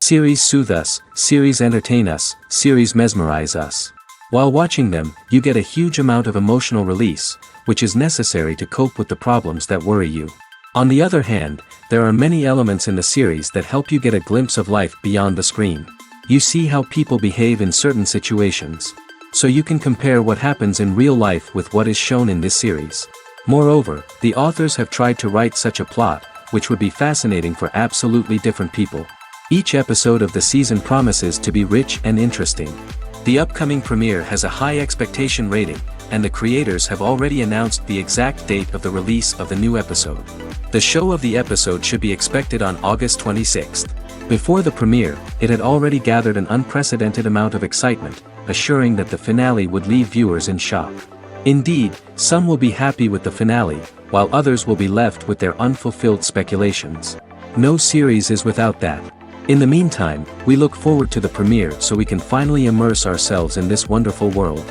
Series soothe us, series entertain us, series mesmerize us. While watching them, you get a huge amount of emotional release, which is necessary to cope with the problems that worry you. On the other hand, there are many elements in the series that help you get a glimpse of life beyond the screen. You see how people behave in certain situations. So you can compare what happens in real life with what is shown in this series. Moreover, the authors have tried to write such a plot, which would be fascinating for absolutely different people. Each episode of the season promises to be rich and interesting. The upcoming premiere has a high expectation rating, and the creators have already announced the exact date of the release of the new episode. The show of the episode should be expected on August 26th. Before the premiere, it had already gathered an unprecedented amount of excitement, assuring that the finale would leave viewers in shock. Indeed, some will be happy with the finale, while others will be left with their unfulfilled speculations. No series is without that. In the meantime, we look forward to the premiere so we can finally immerse ourselves in this wonderful world.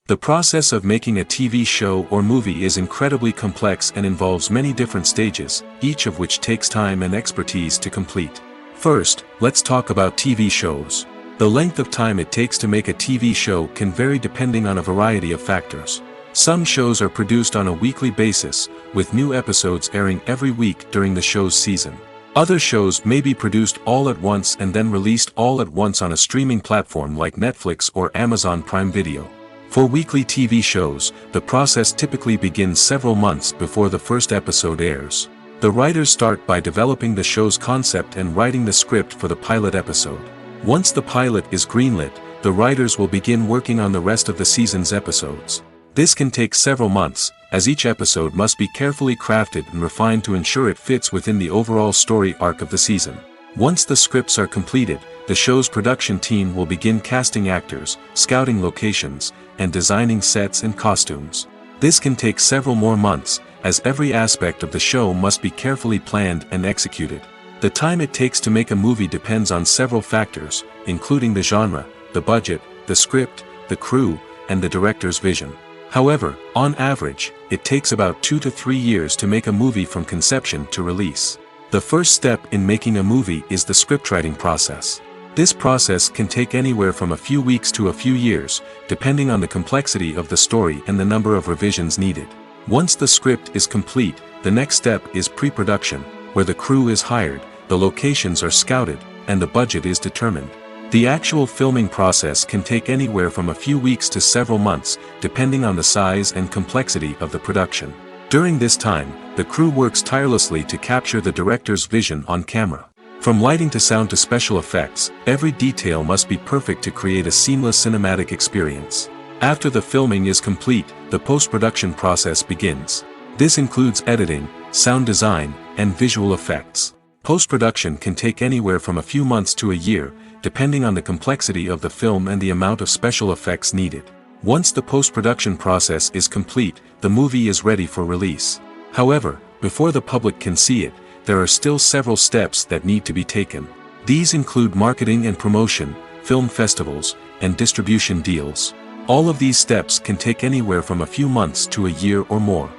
The process of making a TV show or movie is incredibly complex and involves many different stages, each of which takes time and expertise to complete. First, let's talk about TV shows. The length of time it takes to make a TV show can vary depending on a variety of factors. Some shows are produced on a weekly basis, with new episodes airing every week during the show's season. Other shows may be produced all at once and then released all at once on a streaming platform like Netflix or Amazon Prime Video. For weekly TV shows, the process typically begins several months before the first episode airs. The writers start by developing the show's concept and writing the script for the pilot episode. Once the pilot is greenlit, the writers will begin working on the rest of the season's episodes. This can take several months, as each episode must be carefully crafted and refined to ensure it fits within the overall story arc of the season. Once the scripts are completed, the show's production team will begin casting actors, scouting locations, and designing sets and costumes. This can take several more months, as every aspect of the show must be carefully planned and executed. The time it takes to make a movie depends on several factors, including the genre, the budget, the script, the crew, and the director's vision. However, on average, it takes about 2 to 3 years to make a movie from conception to release. The first step in making a movie is the scriptwriting process. This process can take anywhere from a few weeks to a few years, depending on the complexity of the story and the number of revisions needed. Once the script is complete, the next step is pre-production, where the crew is hired, the locations are scouted, and the budget is determined. The actual filming process can take anywhere from a few weeks to several months, depending on the size and complexity of the production. During this time, the crew works tirelessly to capture the director's vision on camera. From lighting to sound to special effects, every detail must be perfect to create a seamless cinematic experience. After the filming is complete, the post-production process begins. This includes editing, sound design, and visual effects. Post-production can take anywhere from a few months to a year, depending on the complexity of the film and the amount of special effects needed. Once the post-production process is complete, the movie is ready for release. However, before the public can see it, there are still several steps that need to be taken. These include marketing and promotion, film festivals, and distribution deals. All of these steps can take anywhere from a few months to a year or more.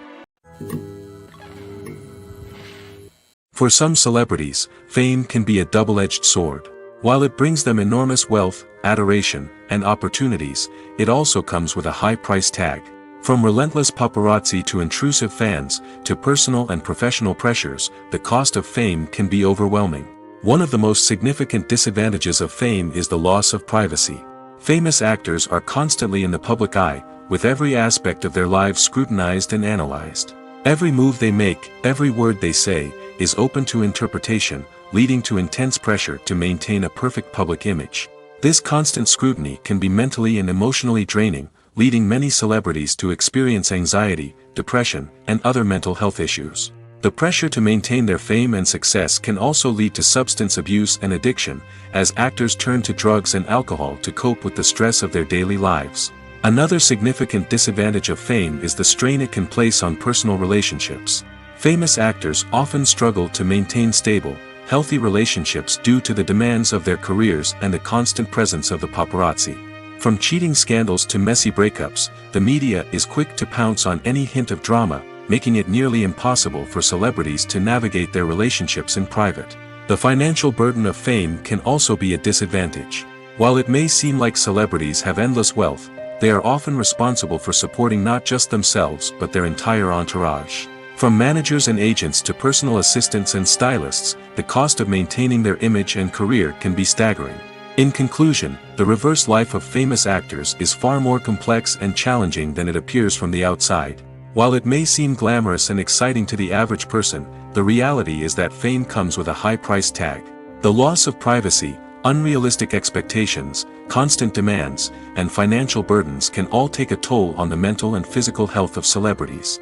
For some celebrities, fame can be a double-edged sword. While it brings them enormous wealth, adoration, and opportunities, it also comes with a high price tag. From relentless paparazzi to intrusive fans, to personal and professional pressures, the cost of fame can be overwhelming. One of the most significant disadvantages of fame is the loss of privacy. Famous actors are constantly in the public eye, with every aspect of their lives scrutinized and analyzed. Every move they make, every word they say, is open to interpretation, leading to intense pressure to maintain a perfect public image. This constant scrutiny can be mentally and emotionally draining, leading many celebrities to experience anxiety, depression, and other mental health issues. The pressure to maintain their fame and success can also lead to substance abuse and addiction, as actors turn to drugs and alcohol to cope with the stress of their daily lives. Another significant disadvantage of fame is the strain it can place on personal relationships. Famous actors often struggle to maintain stable, healthy relationships due to the demands of their careers and the constant presence of the paparazzi. From cheating scandals to messy breakups, the media is quick to pounce on any hint of drama, making it nearly impossible for celebrities to navigate their relationships in private. The financial burden of fame can also be a disadvantage. While it may seem like celebrities have endless wealth, they are often responsible for supporting not just themselves but their entire entourage. From managers and agents to personal assistants and stylists, the cost of maintaining their image and career can be staggering. In conclusion, the reverse life of famous actors is far more complex and challenging than it appears from the outside. While it may seem glamorous and exciting to the average person, the reality is that fame comes with a high price tag. The loss of privacy, unrealistic expectations, constant demands, and financial burdens can all take a toll on the mental and physical health of celebrities.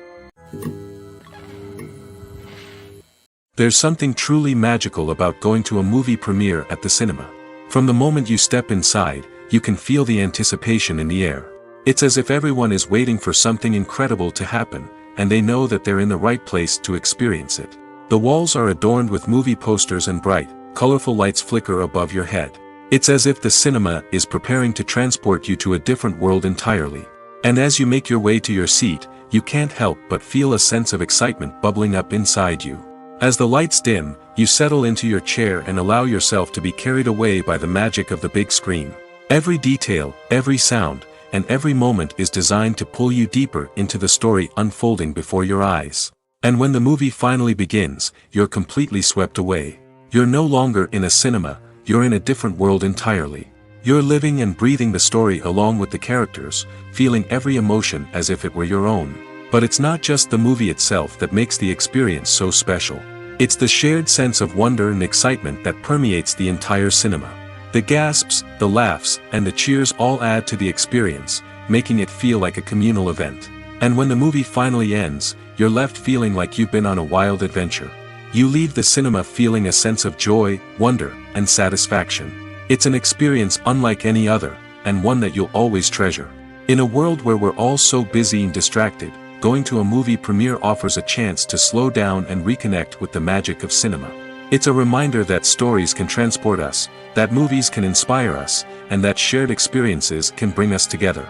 There's something truly magical about going to a movie premiere at the cinema. From the moment you step inside, you can feel the anticipation in the air. It's as if everyone is waiting for something incredible to happen, and they know that they're in the right place to experience it. The walls are adorned with movie posters and bright, colorful lights flicker above your head. It's as if the cinema is preparing to transport you to a different world entirely. And as you make your way to your seat, you can't help but feel a sense of excitement bubbling up inside you. As the lights dim, you settle into your chair and allow yourself to be carried away by the magic of the big screen. Every detail, every sound, and every moment is designed to pull you deeper into the story unfolding before your eyes. And when the movie finally begins, you're completely swept away. You're no longer in a cinema, you're in a different world entirely. You're living and breathing the story along with the characters, feeling every emotion as if it were your own. But it's not just the movie itself that makes the experience so special. It's the shared sense of wonder and excitement that permeates the entire cinema. The gasps, the laughs, and the cheers all add to the experience, making it feel like a communal event. And when the movie finally ends, you're left feeling like you've been on a wild adventure. You leave the cinema feeling a sense of joy, wonder, and satisfaction. It's an experience unlike any other, and one that you'll always treasure. In a world where we're all so busy and distracted, going to a movie premiere offers a chance to slow down and reconnect with the magic of cinema. It's a reminder that stories can transport us, that movies can inspire us, and that shared experiences can bring us together.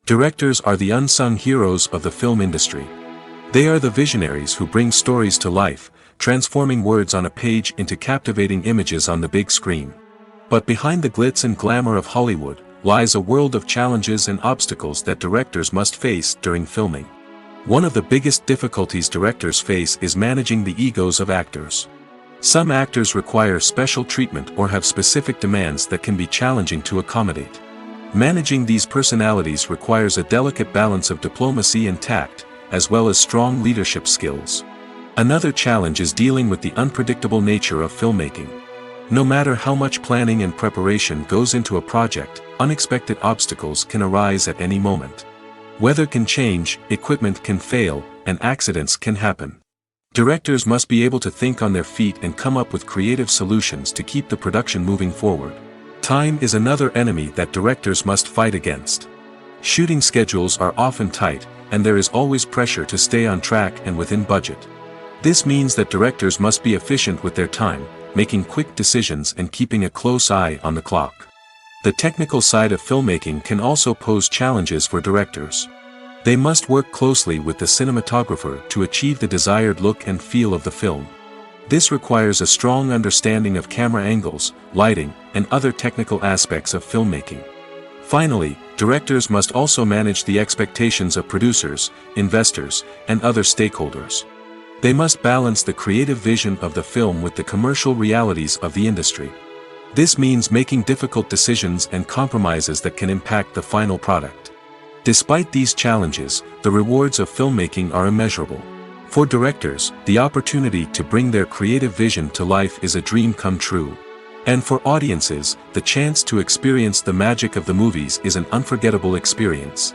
Directors are the unsung heroes of the film industry. They are the visionaries who bring stories to life, transforming words on a page into captivating images on the big screen. But behind the glitz and glamour of Hollywood, lies a world of challenges and obstacles that directors must face during filming. One of the biggest difficulties directors face is managing the egos of actors. Some actors require special treatment or have specific demands that can be challenging to accommodate. Managing these personalities requires a delicate balance of diplomacy and tact, as well as strong leadership skills. Another challenge is dealing with the unpredictable nature of filmmaking. No matter how much planning and preparation goes into a project, unexpected obstacles can arise at any moment. Weather can change, equipment can fail, and accidents can happen. Directors must be able to think on their feet and come up with creative solutions to keep the production moving forward. Time is another enemy that directors must fight against. Shooting schedules are often tight, and there is always pressure to stay on track and within budget. This means that directors must be efficient with their time, making quick decisions and keeping a close eye on the clock. The technical side of filmmaking can also pose challenges for directors. They must work closely with the cinematographer to achieve the desired look and feel of the film. This requires a strong understanding of camera angles, lighting, and other technical aspects of filmmaking. Finally, directors must also manage the expectations of producers, investors, and other stakeholders. They must balance the creative vision of the film with the commercial realities of the industry. This means making difficult decisions and compromises that can impact the final product. Despite these challenges, the rewards of filmmaking are immeasurable. For directors, the opportunity to bring their creative vision to life is a dream come true. And for audiences, the chance to experience the magic of the movies is an unforgettable experience.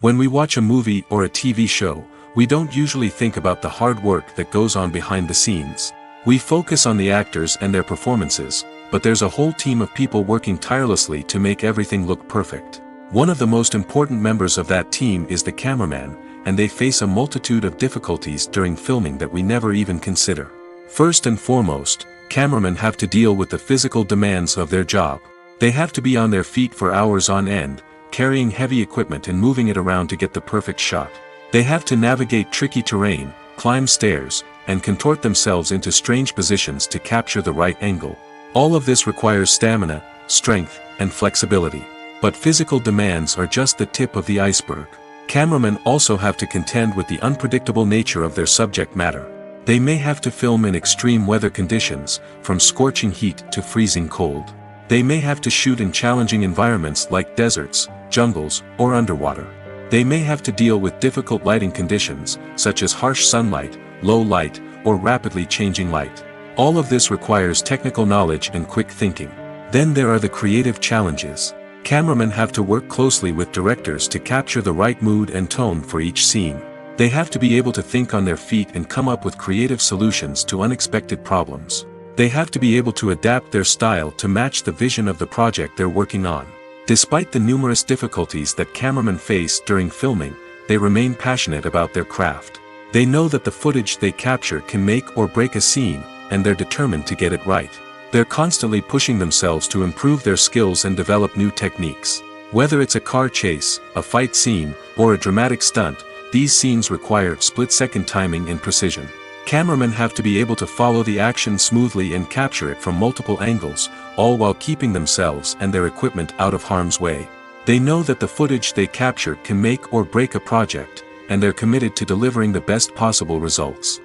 When we watch a movie or a TV show, we don't usually think about the hard work that goes on behind the scenes. We focus on the actors and their performances, but there's a whole team of people working tirelessly to make everything look perfect. One of the most important members of that team is the cameraman, and they face a multitude of difficulties during filming that we never even consider. First and foremost, cameramen have to deal with the physical demands of their job. They have to be on their feet for hours on end, carrying heavy equipment and moving it around to get the perfect shot. They have to navigate tricky terrain, climb stairs, and contort themselves into strange positions to capture the right angle. All of this requires stamina, strength, and flexibility. But physical demands are just the tip of the iceberg. Cameramen also have to contend with the unpredictable nature of their subject matter. They may have to film in extreme weather conditions, from scorching heat to freezing cold. They may have to shoot in challenging environments like deserts, jungles, or underwater. They may have to deal with difficult lighting conditions, such as harsh sunlight, low light, or rapidly changing light. All of this requires technical knowledge and quick thinking. Then there are the creative challenges. Cameramen have to work closely with directors to capture the right mood and tone for each scene. They have to be able to think on their feet and come up with creative solutions to unexpected problems. They have to be able to adapt their style to match the vision of the project they're working on. Despite the numerous difficulties that cameramen face during filming, they remain passionate about their craft. They know that the footage they capture can make or break a scene, and they're determined to get it right. They're constantly pushing themselves to improve their skills and develop new techniques. Whether it's a car chase, a fight scene, or a dramatic stunt, these scenes require split-second timing and precision. Cameramen have to be able to follow the action smoothly and capture it from multiple angles, all while keeping themselves and their equipment out of harm's way. They know that the footage they capture can make or break a project, and they're committed to delivering the best possible results.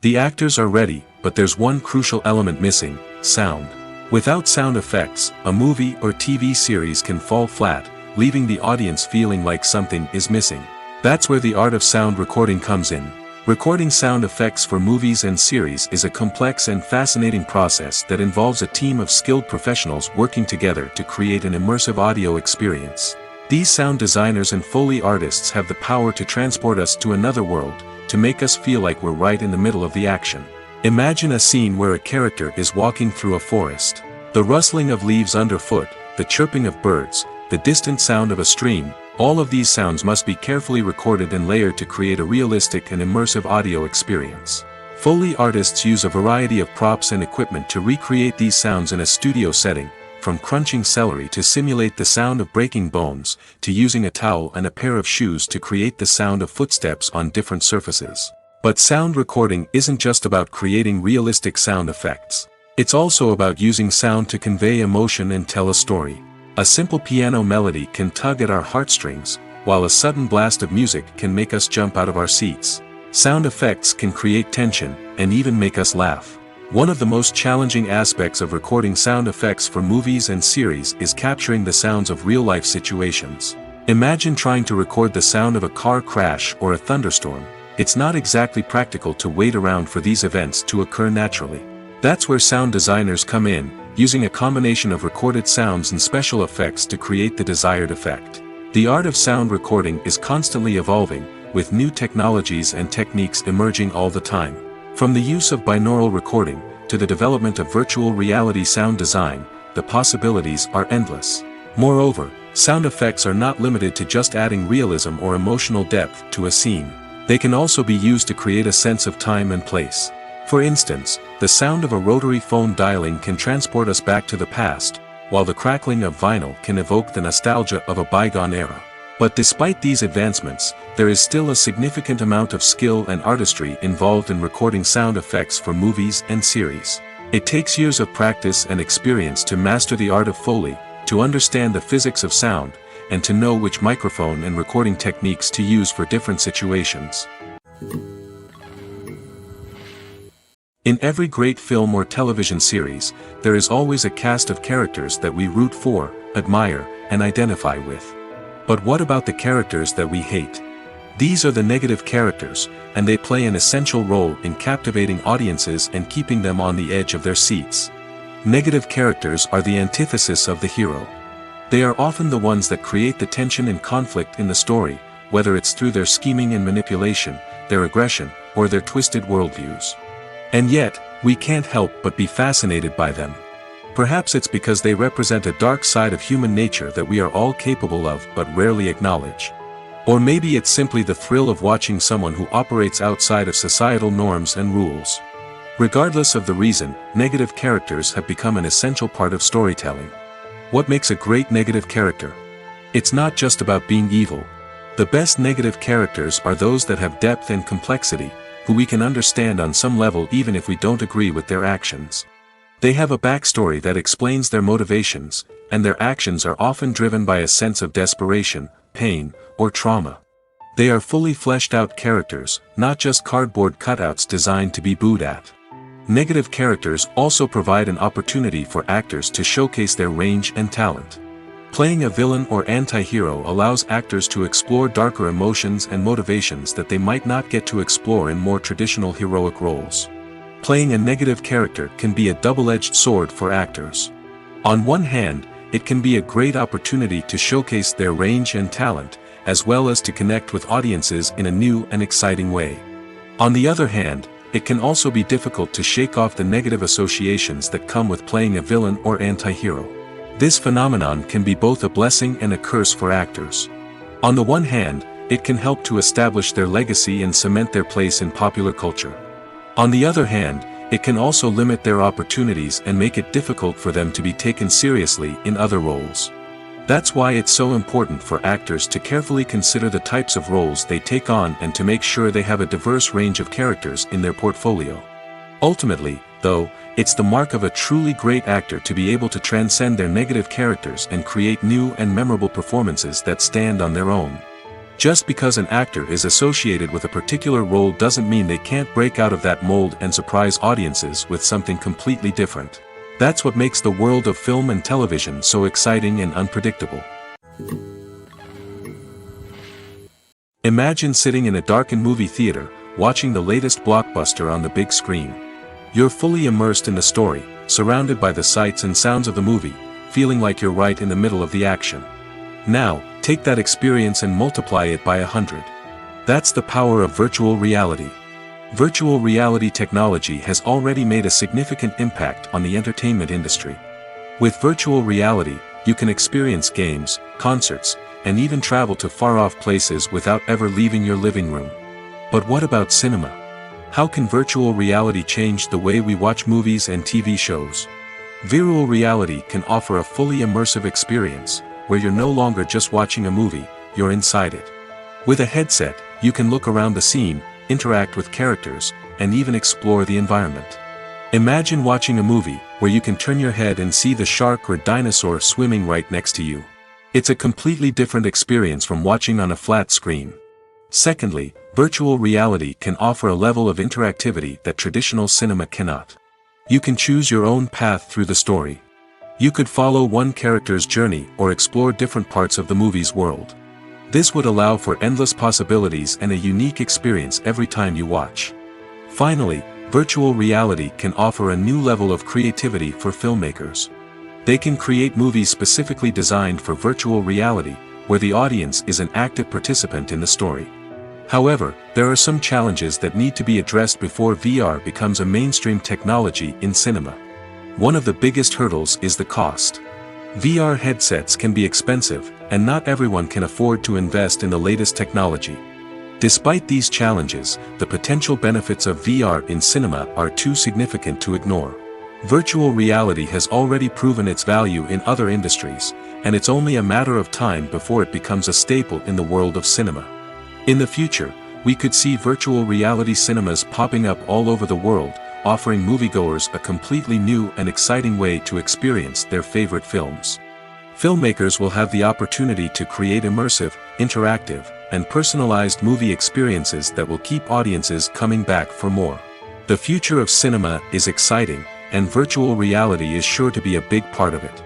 The actors are ready, but there's one crucial element missing: sound. Without sound effects, a movie or TV series can fall flat, leaving the audience feeling like something is missing. That's where the art of sound recording comes in. Recording sound effects for movies and series is a complex and fascinating process that involves a team of skilled professionals working together to create an immersive audio experience. These sound designers and Foley artists have the power to transport us to another world, to make us feel like we're right in the middle of the action. Imagine a scene where a character is walking through a forest. The rustling of leaves underfoot, the chirping of birds, the distant sound of a stream, all of these sounds must be carefully recorded and layered to create a realistic and immersive audio experience. Foley artists use a variety of props and equipment to recreate these sounds in a studio setting, from crunching celery to simulate the sound of breaking bones, to using a towel and a pair of shoes to create the sound of footsteps on different surfaces. But sound recording isn't just about creating realistic sound effects. It's also about using sound to convey emotion and tell a story. A simple piano melody can tug at our heartstrings, while a sudden blast of music can make us jump out of our seats. Sound effects can create tension, and even make us laugh. One of the most challenging aspects of recording sound effects for movies and series is capturing the sounds of real-life situations. Imagine trying to record the sound of a car crash or a thunderstorm. It's not exactly practical to wait around for these events to occur naturally. That's where sound designers come in, using a combination of recorded sounds and special effects to create the desired effect. The art of sound recording is constantly evolving, with new technologies and techniques emerging all the time. From the use of binaural recording, to the development of virtual reality sound design, the possibilities are endless. Moreover, sound effects are not limited to just adding realism or emotional depth to a scene. They can also be used to create a sense of time and place. For instance, the sound of a rotary phone dialing can transport us back to the past, while the crackling of vinyl can evoke the nostalgia of a bygone era. But despite these advancements, there is still a significant amount of skill and artistry involved in recording sound effects for movies and series. It takes years of practice and experience to master the art of Foley, to understand the physics of sound, and to know which microphone and recording techniques to use for different situations. In every great film or television series, there is always a cast of characters that we root for, admire, and identify with. But what about the characters that we hate? These are the negative characters, and they play an essential role in captivating audiences and keeping them on the edge of their seats. Negative characters are the antithesis of the hero. They are often the ones that create the tension and conflict in the story, whether it's through their scheming and manipulation, their aggression, or their twisted worldviews. And yet, we can't help but be fascinated by them. Perhaps it's because they represent a dark side of human nature that we are all capable of but rarely acknowledge. Or maybe it's simply the thrill of watching someone who operates outside of societal norms and rules. Regardless of the reason, negative characters have become an essential part of storytelling. What makes a great negative character? It's not just about being evil. The best negative characters are those that have depth and complexity, who we can understand on some level even if we don't agree with their actions. They have a backstory that explains their motivations, and their actions are often driven by a sense of desperation, pain, or trauma. They are fully fleshed out characters, not just cardboard cutouts designed to be booed at. Negative characters also provide an opportunity for actors to showcase their range and talent. Playing a villain or anti-hero allows actors to explore darker emotions and motivations that they might not get to explore in more traditional heroic roles. Playing a negative character can be a double-edged sword for actors. On one hand, it can be a great opportunity to showcase their range and talent, as well as to connect with audiences in a new and exciting way. On the other hand, it can also be difficult to shake off the negative associations that come with playing a villain or anti-hero. This phenomenon can be both a blessing and a curse for actors. On the one hand, it can help to establish their legacy and cement their place in popular culture. On the other hand, it can also limit their opportunities and make it difficult for them to be taken seriously in other roles. That's why it's so important for actors to carefully consider the types of roles they take on and to make sure they have a diverse range of characters in their portfolio. Ultimately, though, it's the mark of a truly great actor to be able to transcend their negative characters and create new and memorable performances that stand on their own. Just because an actor is associated with a particular role doesn't mean they can't break out of that mold and surprise audiences with something completely different. That's what makes the world of film and television so exciting and unpredictable. Imagine sitting in a darkened movie theater, watching the latest blockbuster on the big screen. You're fully immersed in the story, surrounded by the sights and sounds of the movie, feeling like you're right in the middle of the action. Now, take that experience and multiply it by 100. That's the power of virtual reality. Virtual reality technology has already made a significant impact on the entertainment industry. With virtual reality, you can experience games, concerts, and even travel to far-off places without ever leaving your living room. But what about cinema? How can virtual reality change the way we watch movies and TV shows? Virtual reality can offer a fully immersive experience, where you're no longer just watching a movie, you're inside it. With a headset, you can look around the scene, interact with characters, and even explore the environment. Imagine watching a movie where you can turn your head and see the shark or dinosaur swimming right next to you. It's a completely different experience from watching on a flat screen. Secondly, virtual reality can offer a level of interactivity that traditional cinema cannot. You can choose your own path through the story. You could follow one character's journey or explore different parts of the movie's world. This would allow for endless possibilities and a unique experience every time you watch. Finally, virtual reality can offer a new level of creativity for filmmakers. They can create movies specifically designed for virtual reality, where the audience is an active participant in the story. However, there are some challenges that need to be addressed before VR becomes a mainstream technology in cinema. One of the biggest hurdles is the cost. VR headsets can be expensive, and not everyone can afford to invest in the latest technology. Despite these challenges, the potential benefits of VR in cinema are too significant to ignore. Virtual reality has already proven its value in other industries, and it's only a matter of time before it becomes a staple in the world of cinema. In the future, we could see virtual reality cinemas popping up all over the world, offering moviegoers a completely new and exciting way to experience their favorite films. Filmmakers will have the opportunity to create immersive, interactive, and personalized movie experiences that will keep audiences coming back for more. The future of cinema is exciting, and virtual reality is sure to be a big part of it.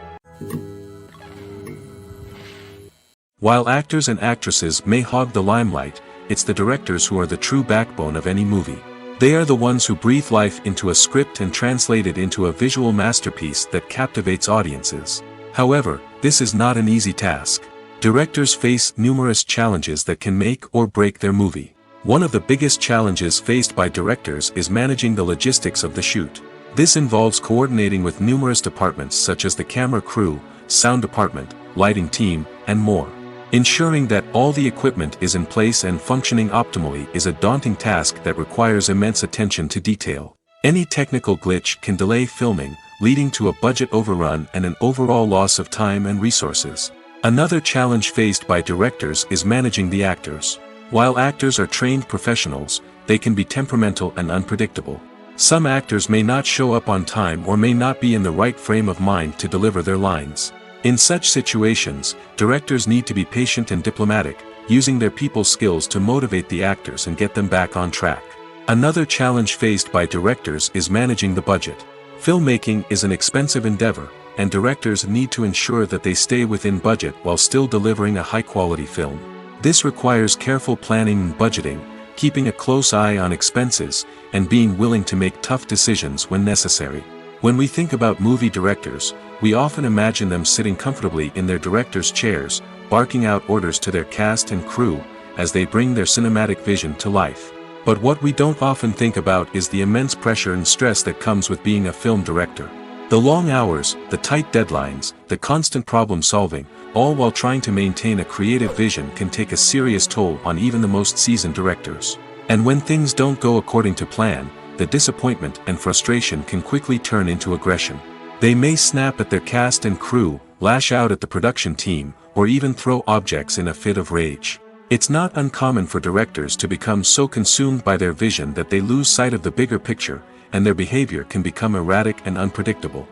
While actors and actresses may hog the limelight, it's the directors who are the true backbone of any movie. They are the ones who breathe life into a script and translate it into a visual masterpiece that captivates audiences. However, this is not an easy task. Directors face numerous challenges that can make or break their movie. One of the biggest challenges faced by directors is managing the logistics of the shoot. This involves coordinating with numerous departments such as the camera crew, sound department, lighting team, and more. Ensuring that all the equipment is in place and functioning optimally is a daunting task that requires immense attention to detail. Any technical glitch can delay filming, leading to a budget overrun and an overall loss of time and resources. Another challenge faced by directors is managing the actors. While actors are trained professionals, they can be temperamental and unpredictable. Some actors may not show up on time or may not be in the right frame of mind to deliver their lines. In such situations, directors need to be patient and diplomatic, using their people skills to motivate the actors and get them back on track. Another challenge faced by directors is managing the budget. Filmmaking is an expensive endeavor, and directors need to ensure that they stay within budget while still delivering a high-quality film. This requires careful planning and budgeting, keeping a close eye on expenses, and being willing to make tough decisions when necessary. When we think about movie directors, we often imagine them sitting comfortably in their director's chairs, barking out orders to their cast and crew, as they bring their cinematic vision to life. But what we don't often think about is the immense pressure and stress that comes with being a film director. The long hours, the tight deadlines, the constant problem solving, all while trying to maintain a creative vision can take a serious toll on even the most seasoned directors. And when things don't go according to plan, the disappointment and frustration can quickly turn into aggression. They may snap at their cast and crew, lash out at the production team, or even throw objects in a fit of rage. It's not uncommon for directors to become so consumed by their vision that they lose sight of the bigger picture, and their behavior can become erratic and unpredictable.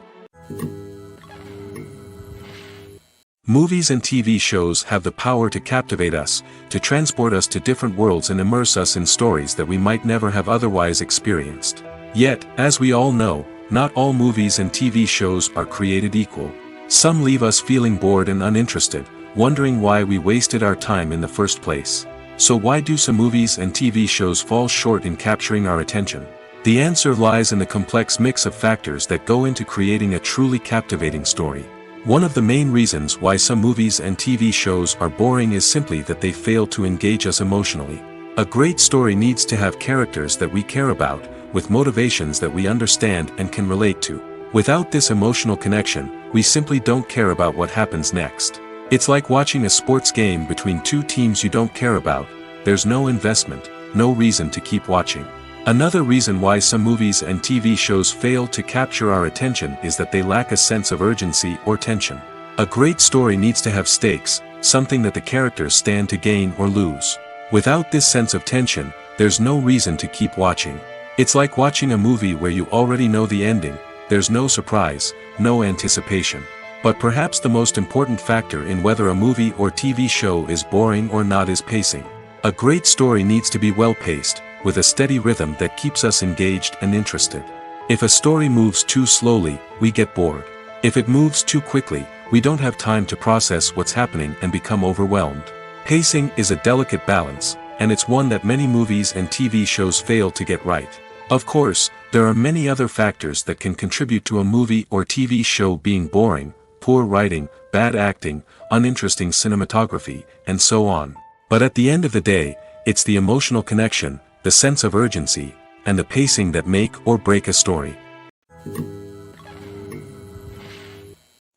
Movies and TV shows have the power to captivate us, to transport us to different worlds and immerse us in stories that we might never have otherwise experienced. Yet, as we all know, not all movies and TV shows are created equal. Some leave us feeling bored and uninterested, wondering why we wasted our time in the first place. So why do some movies and TV shows fall short in capturing our attention? The answer lies in the complex mix of factors that go into creating a truly captivating story. One of the main reasons why some movies and TV shows are boring is simply that they fail to engage us emotionally. A great story needs to have characters that we care about, with motivations that we understand and can relate to. Without this emotional connection, we simply don't care about what happens next. It's like watching a sports game between two teams you don't care about. There's no investment, no reason to keep watching. Another reason why some movies and TV shows fail to capture our attention is that they lack a sense of urgency or tension. A great story needs to have stakes, something that the characters stand to gain or lose. Without this sense of tension, there's no reason to keep watching. It's like watching a movie where you already know the ending. There's no surprise, no anticipation. But perhaps the most important factor in whether a movie or TV show is boring or not is pacing. A great story needs to be well-paced, with a steady rhythm that keeps us engaged and interested. If a story moves too slowly, we get bored. If it moves too quickly, we don't have time to process what's happening and become overwhelmed. Pacing is a delicate balance, and it's one that many movies and TV shows fail to get right. Of course, there are many other factors that can contribute to a movie or TV show being boring: poor writing, bad acting, uninteresting cinematography, and so on. But at the end of the day, it's the emotional connection, the sense of urgency, and the pacing that make or break a story.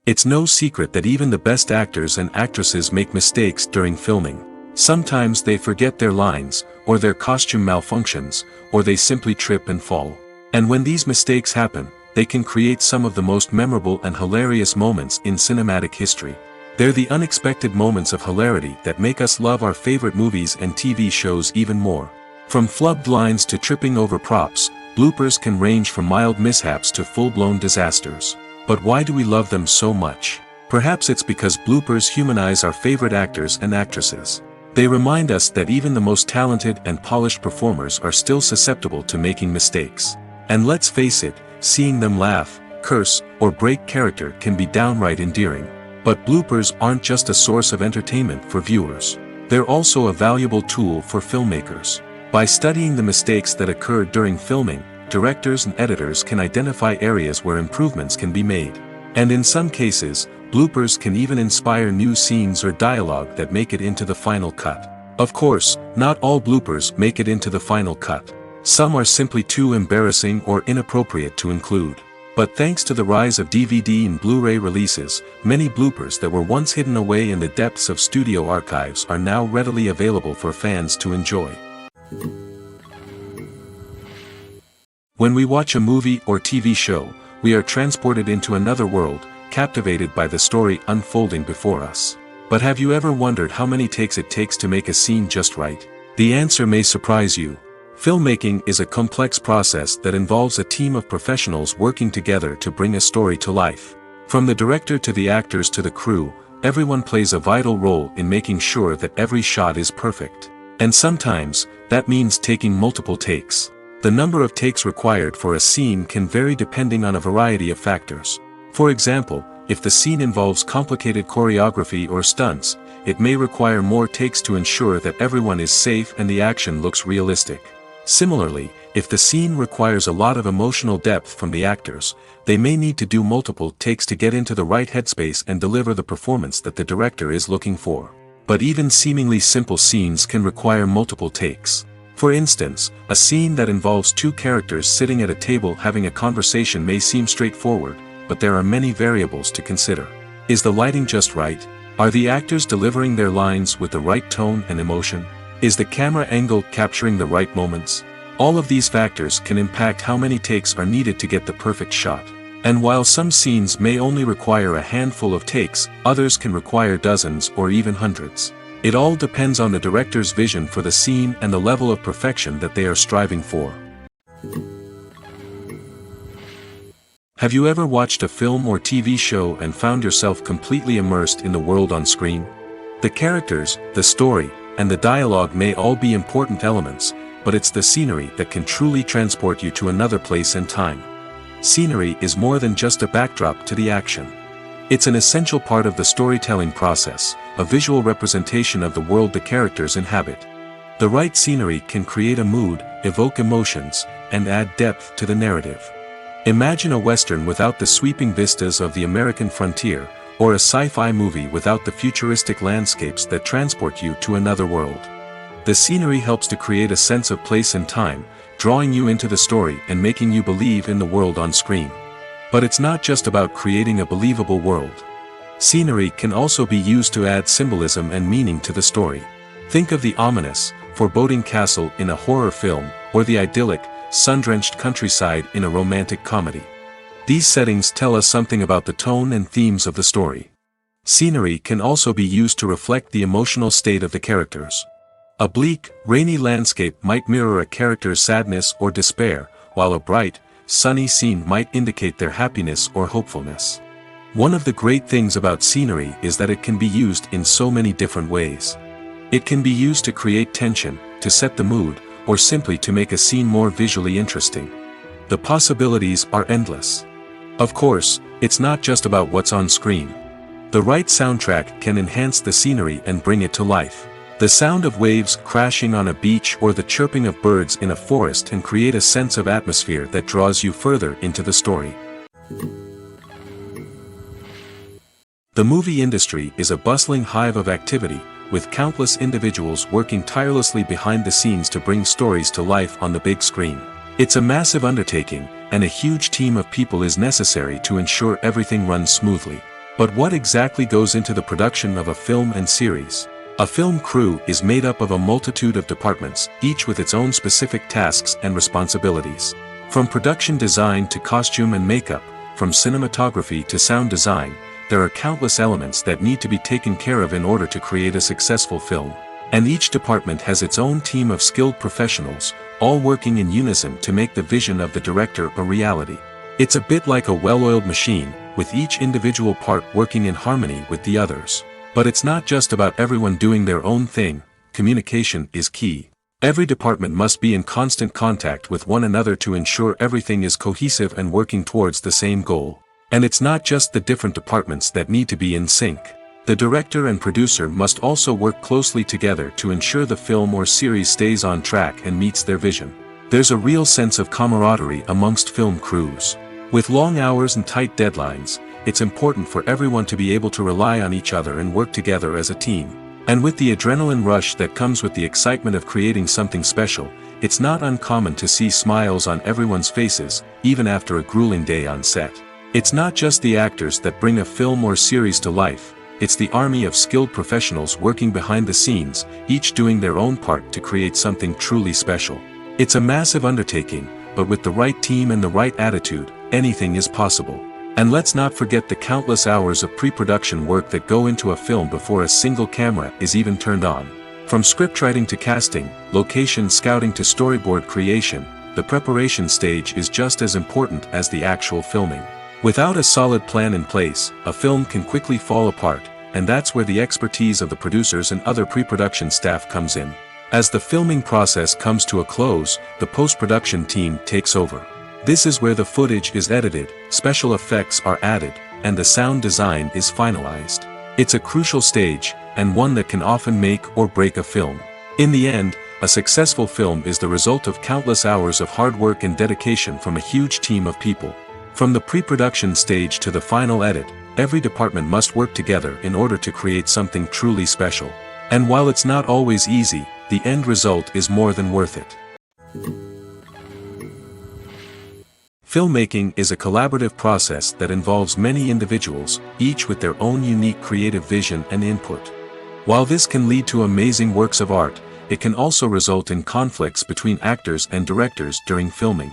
It's no secret that even the best actors and actresses make mistakes during filming. Sometimes they forget their lines, or their costume malfunctions, or they simply trip and fall. And when these mistakes happen, they can create some of the most memorable and hilarious moments in cinematic history. They're the unexpected moments of hilarity that make us love our favorite movies and TV shows even more. From flubbed lines to tripping over props, bloopers can range from mild mishaps to full-blown disasters. But why do we love them so much? Perhaps it's because bloopers humanize our favorite actors and actresses. They remind us that even the most talented and polished performers are still susceptible to making mistakes. And let's face it, seeing them laugh, curse, or break character can be downright endearing. But bloopers aren't just a source of entertainment for viewers. They're also a valuable tool for filmmakers. By studying the mistakes that occurred during filming, directors and editors can identify areas where improvements can be made. And in some cases, bloopers can even inspire new scenes or dialogue that make it into the final cut. Of course, not all bloopers make it into the final cut. Some are simply too embarrassing or inappropriate to include. But thanks to the rise of DVD and Blu-ray releases, many bloopers that were once hidden away in the depths of studio archives are now readily available for fans to enjoy. When we watch a movie or TV show, we are transported into another world, captivated by the story unfolding before us. But have you ever wondered how many takes it takes to make a scene just right? The answer may surprise you. Filmmaking is a complex process that involves a team of professionals working together to bring a story to life. From the director to the actors to the crew, everyone plays a vital role in making sure that every shot is perfect. And sometimes, that means taking multiple takes. The number of takes required for a scene can vary depending on a variety of factors. For example, if the scene involves complicated choreography or stunts, it may require more takes to ensure that everyone is safe and the action looks realistic. Similarly, if the scene requires a lot of emotional depth from the actors, they may need to do multiple takes to get into the right headspace and deliver the performance that the director is looking for. But even seemingly simple scenes can require multiple takes. For instance, a scene that involves two characters sitting at a table having a conversation may seem straightforward, but there are many variables to consider. Is the lighting just right? Are the actors delivering their lines with the right tone and emotion? Is the camera angle capturing the right moments? All of these factors can impact how many takes are needed to get the perfect shot. And while some scenes may only require a handful of takes, others can require dozens or even hundreds. It all depends on the director's vision for the scene and the level of perfection that they are striving for. Have you ever watched a film or TV show and found yourself completely immersed in the world on screen? The characters, the story, and the dialogue may all be important elements, but it's the scenery that can truly transport you to another place and time. Scenery is more than just a backdrop to the action. It's an essential part of the storytelling process, a visual representation of the world the characters inhabit. The right scenery can create a mood, evoke emotions, and add depth to the narrative. Imagine a Western without the sweeping vistas of the American frontier, or a sci-fi movie without the futuristic landscapes that transport you to another world. The scenery helps to create a sense of place and time, drawing you into the story and making you believe in the world on screen. But it's not just about creating a believable world. Scenery can also be used to add symbolism and meaning to the story. Think of the ominous, foreboding castle in a horror film, or the idyllic, sun-drenched countryside in a romantic comedy. These settings tell us something about the tone and themes of the story. Scenery can also be used to reflect the emotional state of the characters. A bleak, rainy landscape might mirror a character's sadness or despair, while a bright, sunny scene might indicate their happiness or hopefulness. One of the great things about scenery is that it can be used in so many different ways. It can be used to create tension, to set the mood, or simply to make a scene more visually interesting. The possibilities are endless. Of course, it's not just about what's on screen. The right soundtrack can enhance the scenery and bring it to life. The sound of waves crashing on a beach or the chirping of birds in a forest can create a sense of atmosphere that draws you further into the story. The movie industry is a bustling hive of activity, with countless individuals working tirelessly behind the scenes to bring stories to life on the big screen. It's a massive undertaking, and a huge team of people is necessary to ensure everything runs smoothly. But what exactly goes into the production of a film and series? A film crew is made up of a multitude of departments, each with its own specific tasks and responsibilities. From production design to costume and makeup, from cinematography to sound design, there are countless elements that need to be taken care of in order to create a successful film. And each department has its own team of skilled professionals, all working in unison to make the vision of the director a reality. It's a bit like a well-oiled machine, with each individual part working in harmony with the others. But it's not just about everyone doing their own thing. Communication is key. Every department must be in constant contact with one another to ensure everything is cohesive and working towards the same goal. And it's not just the different departments that need to be in sync. The director and producer must also work closely together to ensure the film or series stays on track and meets their vision. There's a real sense of camaraderie amongst film crews. With long hours and tight deadlines, it's important for everyone to be able to rely on each other and work together as a team. And with the adrenaline rush that comes with the excitement of creating something special, it's not uncommon to see smiles on everyone's faces, even after a grueling day on set. It's not just the actors that bring a film or series to life, it's the army of skilled professionals working behind the scenes, each doing their own part to create something truly special. It's a massive undertaking, but with the right team and the right attitude, anything is possible. And let's not forget the countless hours of pre-production work that go into a film before a single camera is even turned on. From scriptwriting to casting, location scouting to storyboard creation, the preparation stage is just as important as the actual filming. Without a solid plan in place, a film can quickly fall apart, and that's where the expertise of the producers and other pre-production staff comes in. As the filming process comes to a close, the post-production team takes over. This is where the footage is edited, special effects are added, and the sound design is finalized. It's a crucial stage, and one that can often make or break a film. In the end, a successful film is the result of countless hours of hard work and dedication from a huge team of people. From the pre-production stage to the final edit, every department must work together in order to create something truly special. And while it's not always easy, the end result is more than worth it. Filmmaking is a collaborative process that involves many individuals, each with their own unique creative vision and input. While this can lead to amazing works of art, it can also result in conflicts between actors and directors during filming.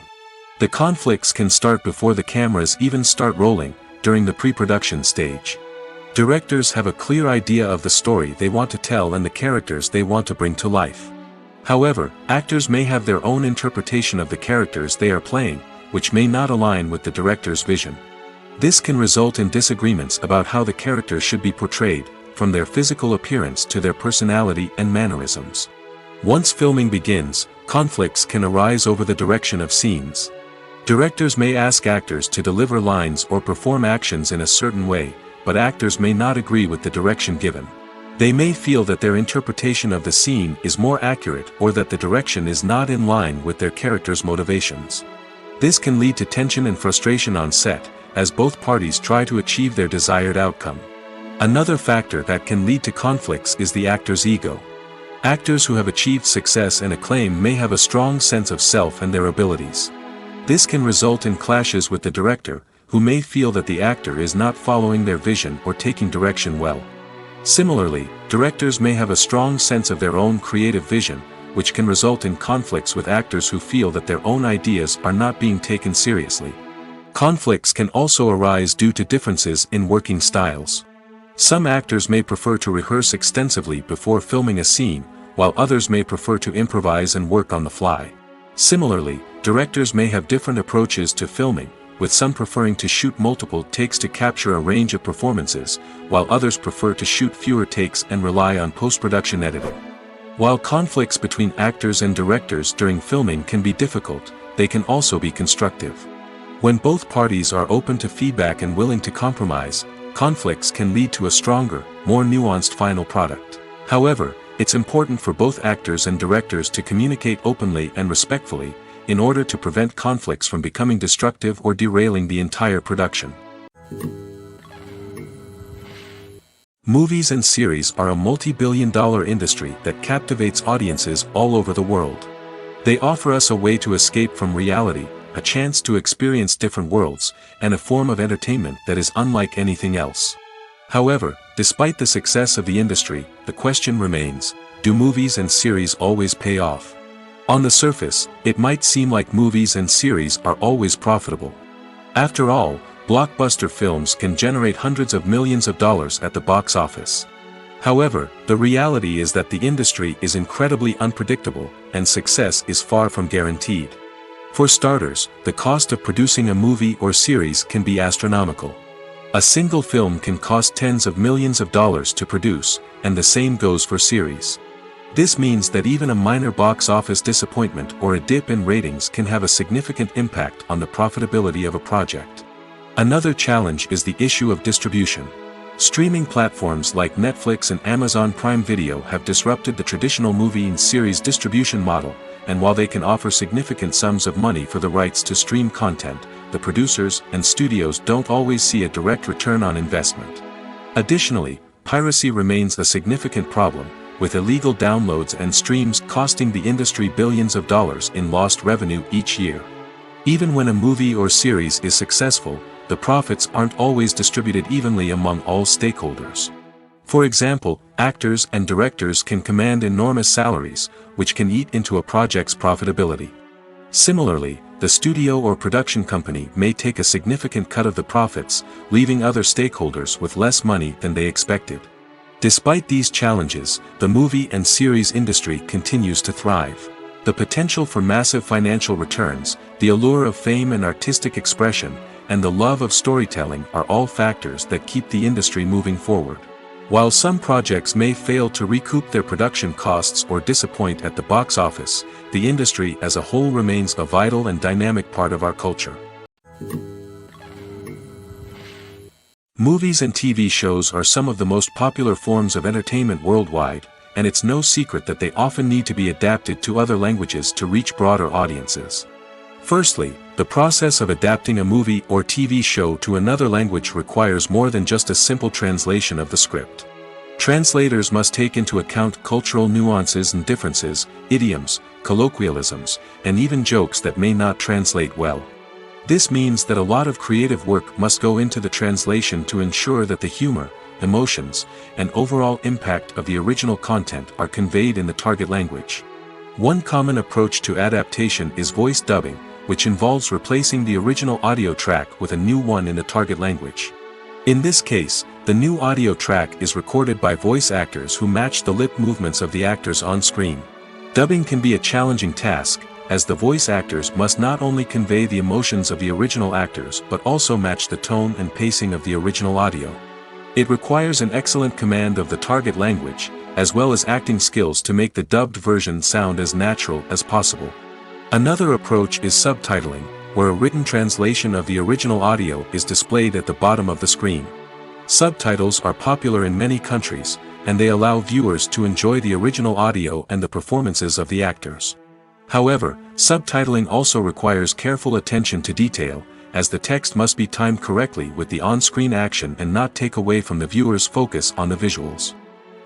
The conflicts can start before the cameras even start rolling, during the pre-production stage. Directors have a clear idea of the story they want to tell and the characters they want to bring to life. However, actors may have their own interpretation of the characters they are playing, which may not align with the director's vision. This can result in disagreements about how the characters should be portrayed, from their physical appearance to their personality and mannerisms. Once filming begins, conflicts can arise over the direction of scenes. Directors may ask actors to deliver lines or perform actions in a certain way, but actors may not agree with the direction given. They may feel that their interpretation of the scene is more accurate or that the direction is not in line with their character's motivations. This can lead to tension and frustration on set, as both parties try to achieve their desired outcome. Another factor that can lead to conflicts is the actor's ego. Actors who have achieved success and acclaim may have a strong sense of self and their abilities. This can result in clashes with the director, who may feel that the actor is not following their vision or taking direction well. Similarly, directors may have a strong sense of their own creative vision, which can result in conflicts with actors who feel that their own ideas are not being taken seriously. Conflicts can also arise due to differences in working styles. Some actors may prefer to rehearse extensively before filming a scene, while others may prefer to improvise and work on the fly. Similarly, directors may have different approaches to filming, with some preferring to shoot multiple takes to capture a range of performances, while others prefer to shoot fewer takes and rely on post-production editing. While conflicts between actors and directors during filming can be difficult, they can also be constructive. When both parties are open to feedback and willing to compromise, conflicts can lead to a stronger, more nuanced final product. However, it's important for both actors and directors to communicate openly and respectfully, in order to prevent conflicts from becoming destructive or derailing the entire production. Movies and series are a multi-billion-dollar industry that captivates audiences all over the world. They offer us a way to escape from reality, a chance to experience different worlds, and a form of entertainment that is unlike anything else. However, despite the success of the industry, the question remains, do movies and series always pay off? On the surface, it might seem like movies and series are always profitable. After all, blockbuster films can generate hundreds of millions of dollars at the box office. However, the reality is that the industry is incredibly unpredictable, and success is far from guaranteed. For starters, the cost of producing a movie or series can be astronomical. A single film can cost tens of millions of dollars to produce, and the same goes for series. This means that even a minor box office disappointment or a dip in ratings can have a significant impact on the profitability of a project. Another challenge is the issue of distribution. Streaming platforms like Netflix and Amazon Prime Video have disrupted the traditional movie and series distribution model, and while they can offer significant sums of money for the rights to stream content, the producers and studios don't always see a direct return on investment. Additionally, piracy remains a significant problem, with illegal downloads and streams costing the industry billions of dollars in lost revenue each year. Even when a movie or series is successful, the profits aren't always distributed evenly among all stakeholders. For example, actors and directors can command enormous salaries, which can eat into a project's profitability. Similarly, the studio or production company may take a significant cut of the profits, leaving other stakeholders with less money than they expected. Despite these challenges, the movie and series industry continues to thrive. The potential for massive financial returns, the allure of fame and artistic expression, and the love of storytelling are all factors that keep the industry moving forward. While some projects may fail to recoup their production costs or disappoint at the box office, the industry as a whole remains a vital and dynamic part of our culture. Movies and TV shows are some of the most popular forms of entertainment worldwide, and it's no secret that they often need to be adapted to other languages to reach broader audiences. Firstly, the process of adapting a movie or TV show to another language requires more than just a simple translation of the script. Translators must take into account cultural nuances and differences, idioms, colloquialisms, and even jokes that may not translate well. This means that a lot of creative work must go into the translation to ensure that the humor, emotions, and overall impact of the original content are conveyed in the target language. One common approach to adaptation is voice dubbing, which involves replacing the original audio track with a new one in the target language. In this case, the new audio track is recorded by voice actors who match the lip movements of the actors on screen. Dubbing can be a challenging task, as the voice actors must not only convey the emotions of the original actors but also match the tone and pacing of the original audio. It requires an excellent command of the target language, as well as acting skills to make the dubbed version sound as natural as possible. Another approach is subtitling, where a written translation of the original audio is displayed at the bottom of the screen. Subtitles are popular in many countries, and they allow viewers to enjoy the original audio and the performances of the actors. However, subtitling also requires careful attention to detail, as the text must be timed correctly with the on-screen action and not take away from the viewer's focus on the visuals.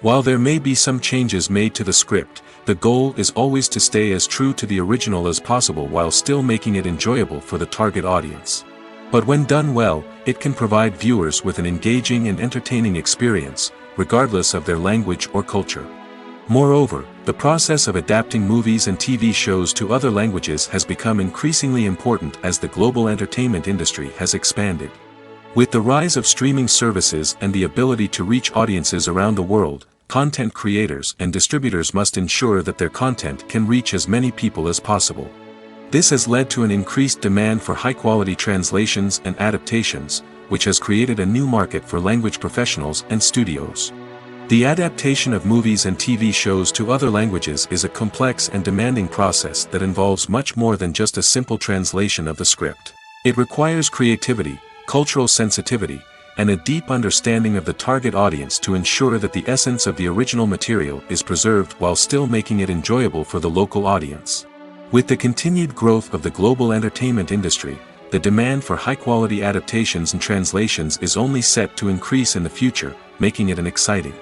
While there may be some changes made to the script, the goal is always to stay as true to the original as possible while still making it enjoyable for the target audience. But when done well, it can provide viewers with an engaging and entertaining experience, regardless of their language or culture. Moreover, the process of adapting movies and TV shows to other languages has become increasingly important as the global entertainment industry has expanded. With the rise of streaming services and the ability to reach audiences around the world, content creators and distributors must ensure that their content can reach as many people as possible. This has led to an increased demand for high-quality translations and adaptations, which has created a new market for language professionals and studios. The adaptation of movies and TV shows to other languages is a complex and demanding process that involves much more than just a simple translation of the script. It requires creativity, cultural sensitivity, and a deep understanding of the target audience to ensure that the essence of the original material is preserved while still making it enjoyable for the local audience. With the continued growth of the global entertainment industry, the demand for high-quality adaptations and translations is only set to increase in the future, making it an exciting.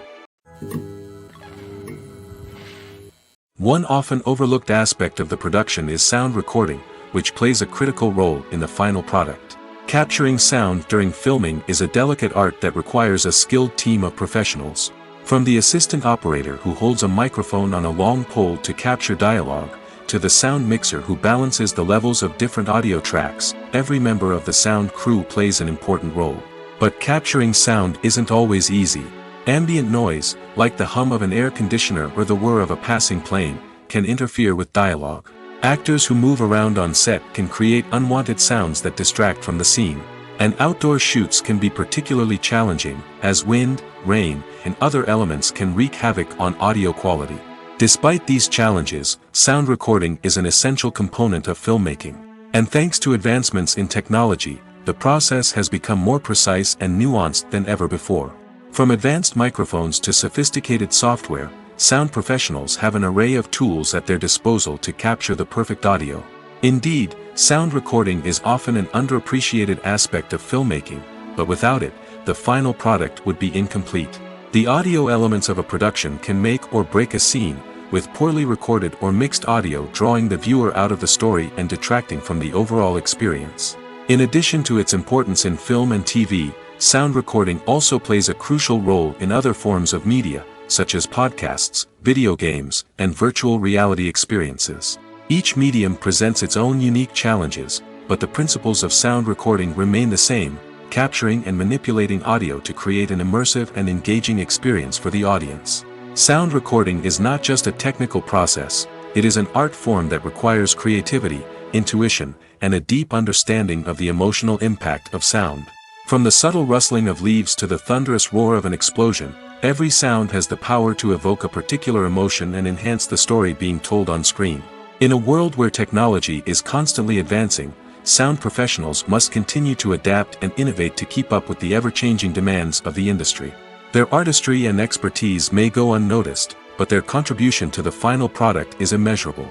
One often overlooked aspect of the production is sound recording, which plays a critical role in the final product. Capturing sound during filming is a delicate art that requires a skilled team of professionals. From the assistant operator who holds a microphone on a long pole to capture dialogue, to the sound mixer who balances the levels of different audio tracks, every member of the sound crew plays an important role. But capturing sound isn't always easy. Ambient noise, like the hum of an air conditioner or the whir of a passing plane, can interfere with dialogue. Actors who move around on set can create unwanted sounds that distract from the scene. And outdoor shoots can be particularly challenging, as wind, rain, and other elements can wreak havoc on audio quality. Despite these challenges, sound recording is an essential component of filmmaking. And thanks to advancements in technology, the process has become more precise and nuanced than ever before. From advanced microphones to sophisticated software, sound professionals have an array of tools at their disposal to capture the perfect audio. Indeed, sound recording is often an underappreciated aspect of filmmaking, but without it, the final product would be incomplete. The audio elements of a production can make or break a scene, with poorly recorded or mixed audio drawing the viewer out of the story and detracting from the overall experience. In addition to its importance in film and TV, sound recording also plays a crucial role in other forms of media, such as podcasts, video games, and virtual reality experiences. Each medium presents its own unique challenges, but the principles of sound recording remain the same, capturing and manipulating audio to create an immersive and engaging experience for the audience. Sound recording is not just a technical process, it is an art form that requires creativity, intuition, and a deep understanding of the emotional impact of sound. From the subtle rustling of leaves to the thunderous roar of an explosion, every sound has the power to evoke a particular emotion and enhance the story being told on screen. In a world where technology is constantly advancing, sound professionals must continue to adapt and innovate to keep up with the ever-changing demands of the industry. Their artistry and expertise may go unnoticed, but their contribution to the final product is immeasurable.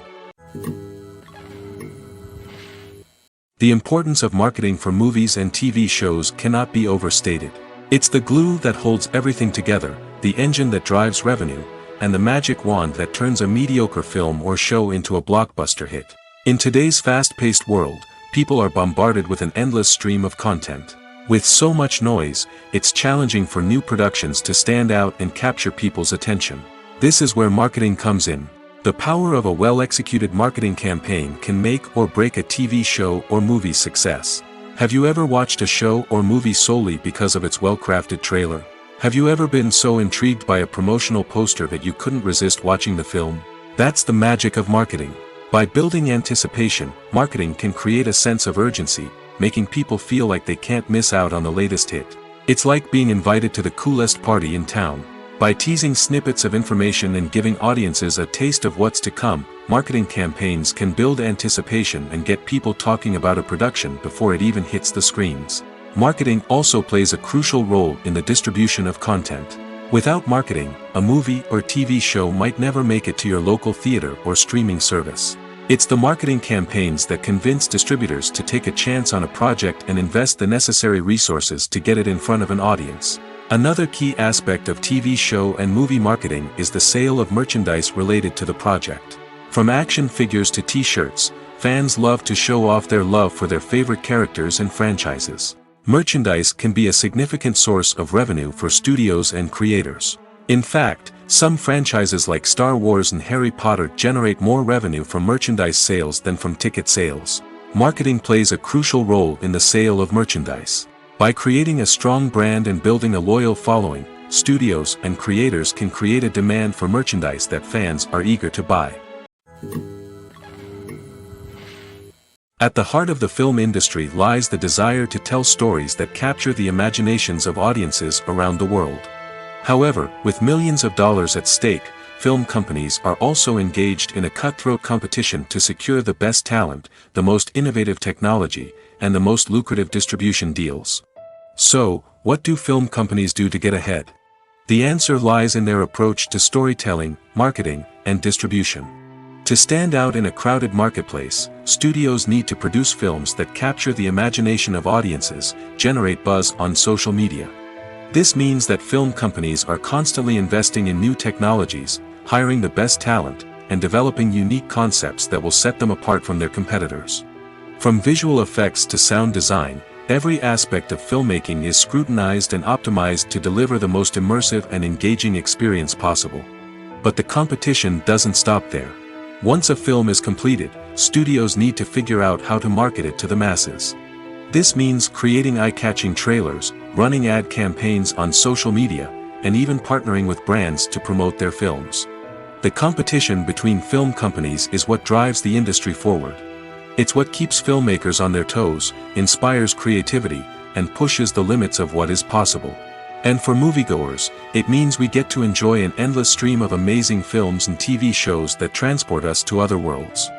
The importance of marketing for movies and TV shows cannot be overstated. It's the glue that holds everything together, the engine that drives revenue, and the magic wand that turns a mediocre film or show into a blockbuster hit. In today's fast-paced world, people are bombarded with an endless stream of content. With so much noise, it's challenging for new productions to stand out and capture people's attention. This is where marketing comes in. The power of a well-executed marketing campaign can make or break a TV show or movie's success. Have you ever watched a show or movie solely because of its well-crafted trailer? Have you ever been so intrigued by a promotional poster that you couldn't resist watching the film? That's the magic of marketing. By building anticipation, marketing can create a sense of urgency, making people feel like they can't miss out on the latest hit. It's like being invited to the coolest party in town. By teasing snippets of information and giving audiences a taste of what's to come, marketing campaigns can build anticipation and get people talking about a production before it even hits the screens. Marketing also plays a crucial role in the distribution of content. Without marketing, a movie or TV show might never make it to your local theater or streaming service. It's the marketing campaigns that convince distributors to take a chance on a project and invest the necessary resources to get it in front of an audience. Another key aspect of TV show and movie marketing is the sale of merchandise related to the project. From action figures to t-shirts, fans love to show off their love for their favorite characters and franchises. Merchandise can be a significant source of revenue for studios and creators. In fact, some franchises like Star Wars and Harry Potter generate more revenue from merchandise sales than from ticket sales. Marketing plays a crucial role in the sale of merchandise. By creating a strong brand and building a loyal following, studios and creators can create a demand for merchandise that fans are eager to buy. At the heart of the film industry lies the desire to tell stories that capture the imaginations of audiences around the world. However, with millions of dollars at stake, film companies are also engaged in a cutthroat competition to secure the best talent, the most innovative technology, and the most lucrative distribution deals. So, what do film companies do to get ahead? The answer lies in their approach to storytelling, marketing, and distribution. To stand out in a crowded marketplace, studios need to produce films that capture the imagination of audiences, generate buzz on social media. This means that film companies are constantly investing in new technologies, hiring the best talent, and developing unique concepts that will set them apart from their competitors. From visual effects to sound design, every aspect of filmmaking is scrutinized and optimized to deliver the most immersive and engaging experience possible. But the competition doesn't stop there. Once a film is completed, studios need to figure out how to market it to the masses. This means creating eye-catching trailers, running ad campaigns on social media, and even partnering with brands to promote their films. The competition between film companies is what drives the industry forward. It's what keeps filmmakers on their toes, inspires creativity, and pushes the limits of what is possible. And for moviegoers, it means we get to enjoy an endless stream of amazing films and TV shows that transport us to other worlds.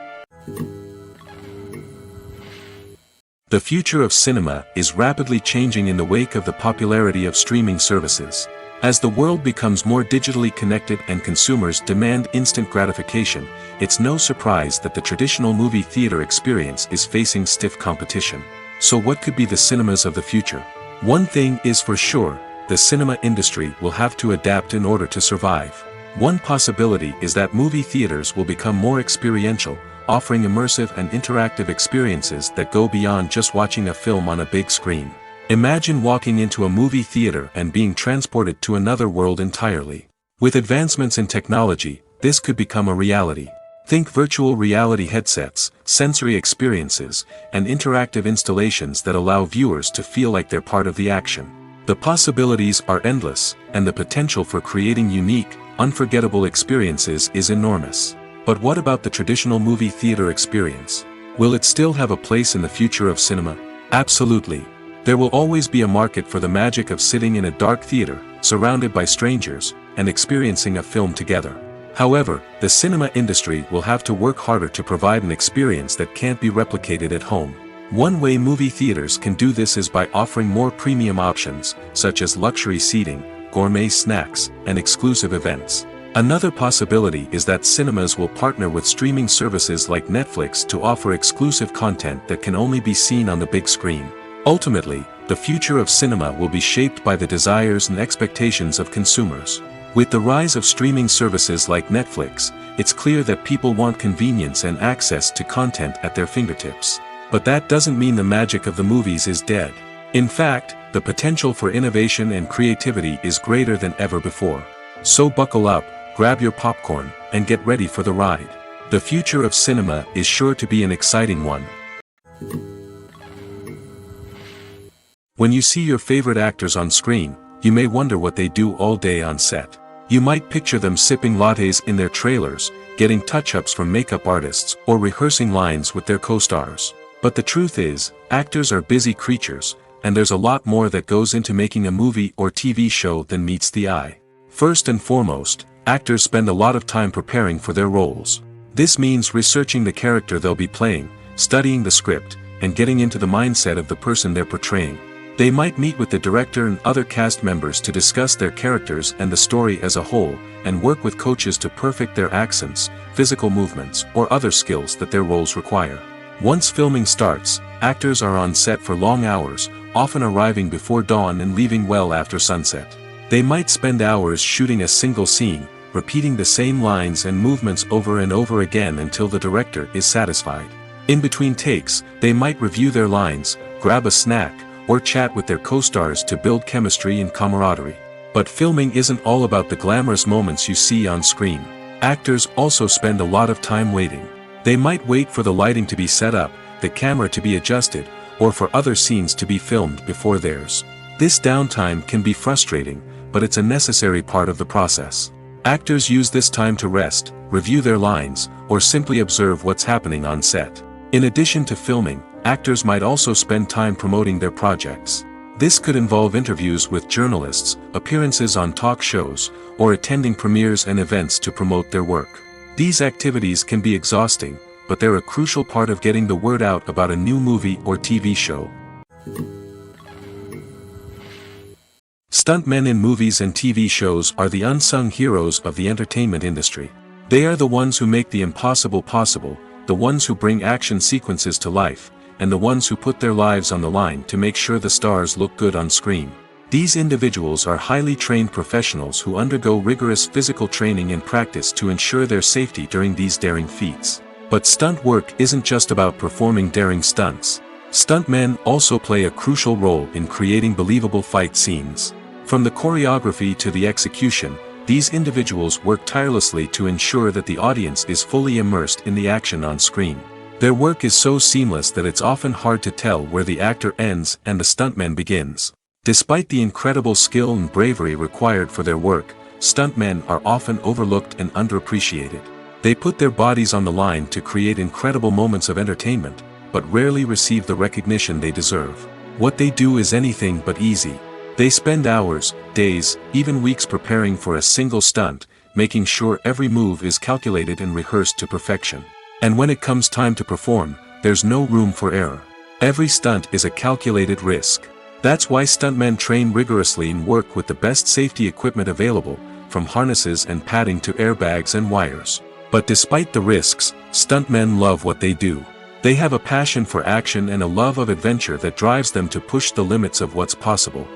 The future of cinema is rapidly changing in the wake of the popularity of streaming services. As the world becomes more digitally connected and consumers demand instant gratification, it's no surprise that the traditional movie theater experience is facing stiff competition. So what could be the cinemas of the future? One thing is for sure, the cinema industry will have to adapt in order to survive. One possibility is that movie theaters will become more experiential, offering immersive and interactive experiences that go beyond just watching a film on a big screen. Imagine walking into a movie theater and being transported to another world entirely. With advancements in technology, this could become a reality. Think virtual reality headsets, sensory experiences, and interactive installations that allow viewers to feel like they're part of the action. The possibilities are endless, and the potential for creating unique, unforgettable experiences is enormous. But what about the traditional movie theater experience? Will it still have a place in the future of cinema? Absolutely. There will always be a market for the magic of sitting in a dark theater, surrounded by strangers, and experiencing a film together. However, the cinema industry will have to work harder to provide an experience that can't be replicated at home. One way movie theaters can do this is by offering more premium options, such as luxury seating, gourmet snacks, and exclusive events. Another possibility is that cinemas will partner with streaming services like Netflix to offer exclusive content that can only be seen on the big screen. Ultimately, the future of cinema will be shaped by the desires and expectations of consumers. With the rise of streaming services like Netflix, it's clear that people want convenience and access to content at their fingertips. But that doesn't mean the magic of the movies is dead. In fact, the potential for innovation and creativity is greater than ever before. So buckle up, grab your popcorn, and get ready for the ride. The future of cinema is sure to be an exciting one. When you see your favorite actors on screen, you may wonder what they do all day on set. You might picture them sipping lattes in their trailers, getting touch-ups from makeup artists, or rehearsing lines with their co-stars. But the truth is, actors are busy creatures, and there's a lot more that goes into making a movie or TV show than meets the eye. First and foremost, actors spend a lot of time preparing for their roles. This means researching the character they'll be playing, studying the script, and getting into the mindset of the person they're portraying. They might meet with the director and other cast members to discuss their characters and the story as a whole, and work with coaches to perfect their accents, physical movements, or other skills that their roles require. Once filming starts, actors are on set for long hours, often arriving before dawn and leaving well after sunset. They might spend hours shooting a single scene, repeating the same lines and movements over and over again until the director is satisfied. In between takes, they might review their lines, grab a snack, or chat with their co-stars to build chemistry and camaraderie. But filming isn't all about the glamorous moments you see on screen. Actors also spend a lot of time waiting. They might wait for the lighting to be set up, the camera to be adjusted, or for other scenes to be filmed before theirs. This downtime can be frustrating, but it's a necessary part of the process. Actors use this time to rest, review their lines, or simply observe what's happening on set. In addition to filming, actors might also spend time promoting their projects. This could involve interviews with journalists, appearances on talk shows, or attending premieres and events to promote their work. These activities can be exhausting, but they're a crucial part of getting the word out about a new movie or TV show. Stuntmen in movies and TV shows are the unsung heroes of the entertainment industry. They are the ones who make the impossible possible, the ones who bring action sequences to life, and the ones who put their lives on the line to make sure the stars look good on screen. These individuals are highly trained professionals who undergo rigorous physical training and practice to ensure their safety during these daring feats. But stunt work isn't just about performing daring stunts. Stuntmen also play a crucial role in creating believable fight scenes. From the choreography to the execution, These individuals work tirelessly to ensure that the audience is fully immersed in the action on screen. Their work is so seamless that it's often hard to tell where the actor ends and the stuntman begins. Despite the incredible skill and bravery required for their work, stuntmen are often overlooked and underappreciated. They put their bodies on the line to create incredible moments of entertainment, but rarely receive the recognition they deserve. What they do is anything but easy. They spend hours, days, even weeks preparing for a single stunt, making sure every move is calculated and rehearsed to perfection. And when it comes time to perform, there's no room for error. Every stunt is a calculated risk. That's why stuntmen train rigorously and work with the best safety equipment available, from harnesses and padding to airbags and wires. But despite the risks, stuntmen love what they do. They have a passion for action and a love of adventure that drives them to push the limits of what's possible.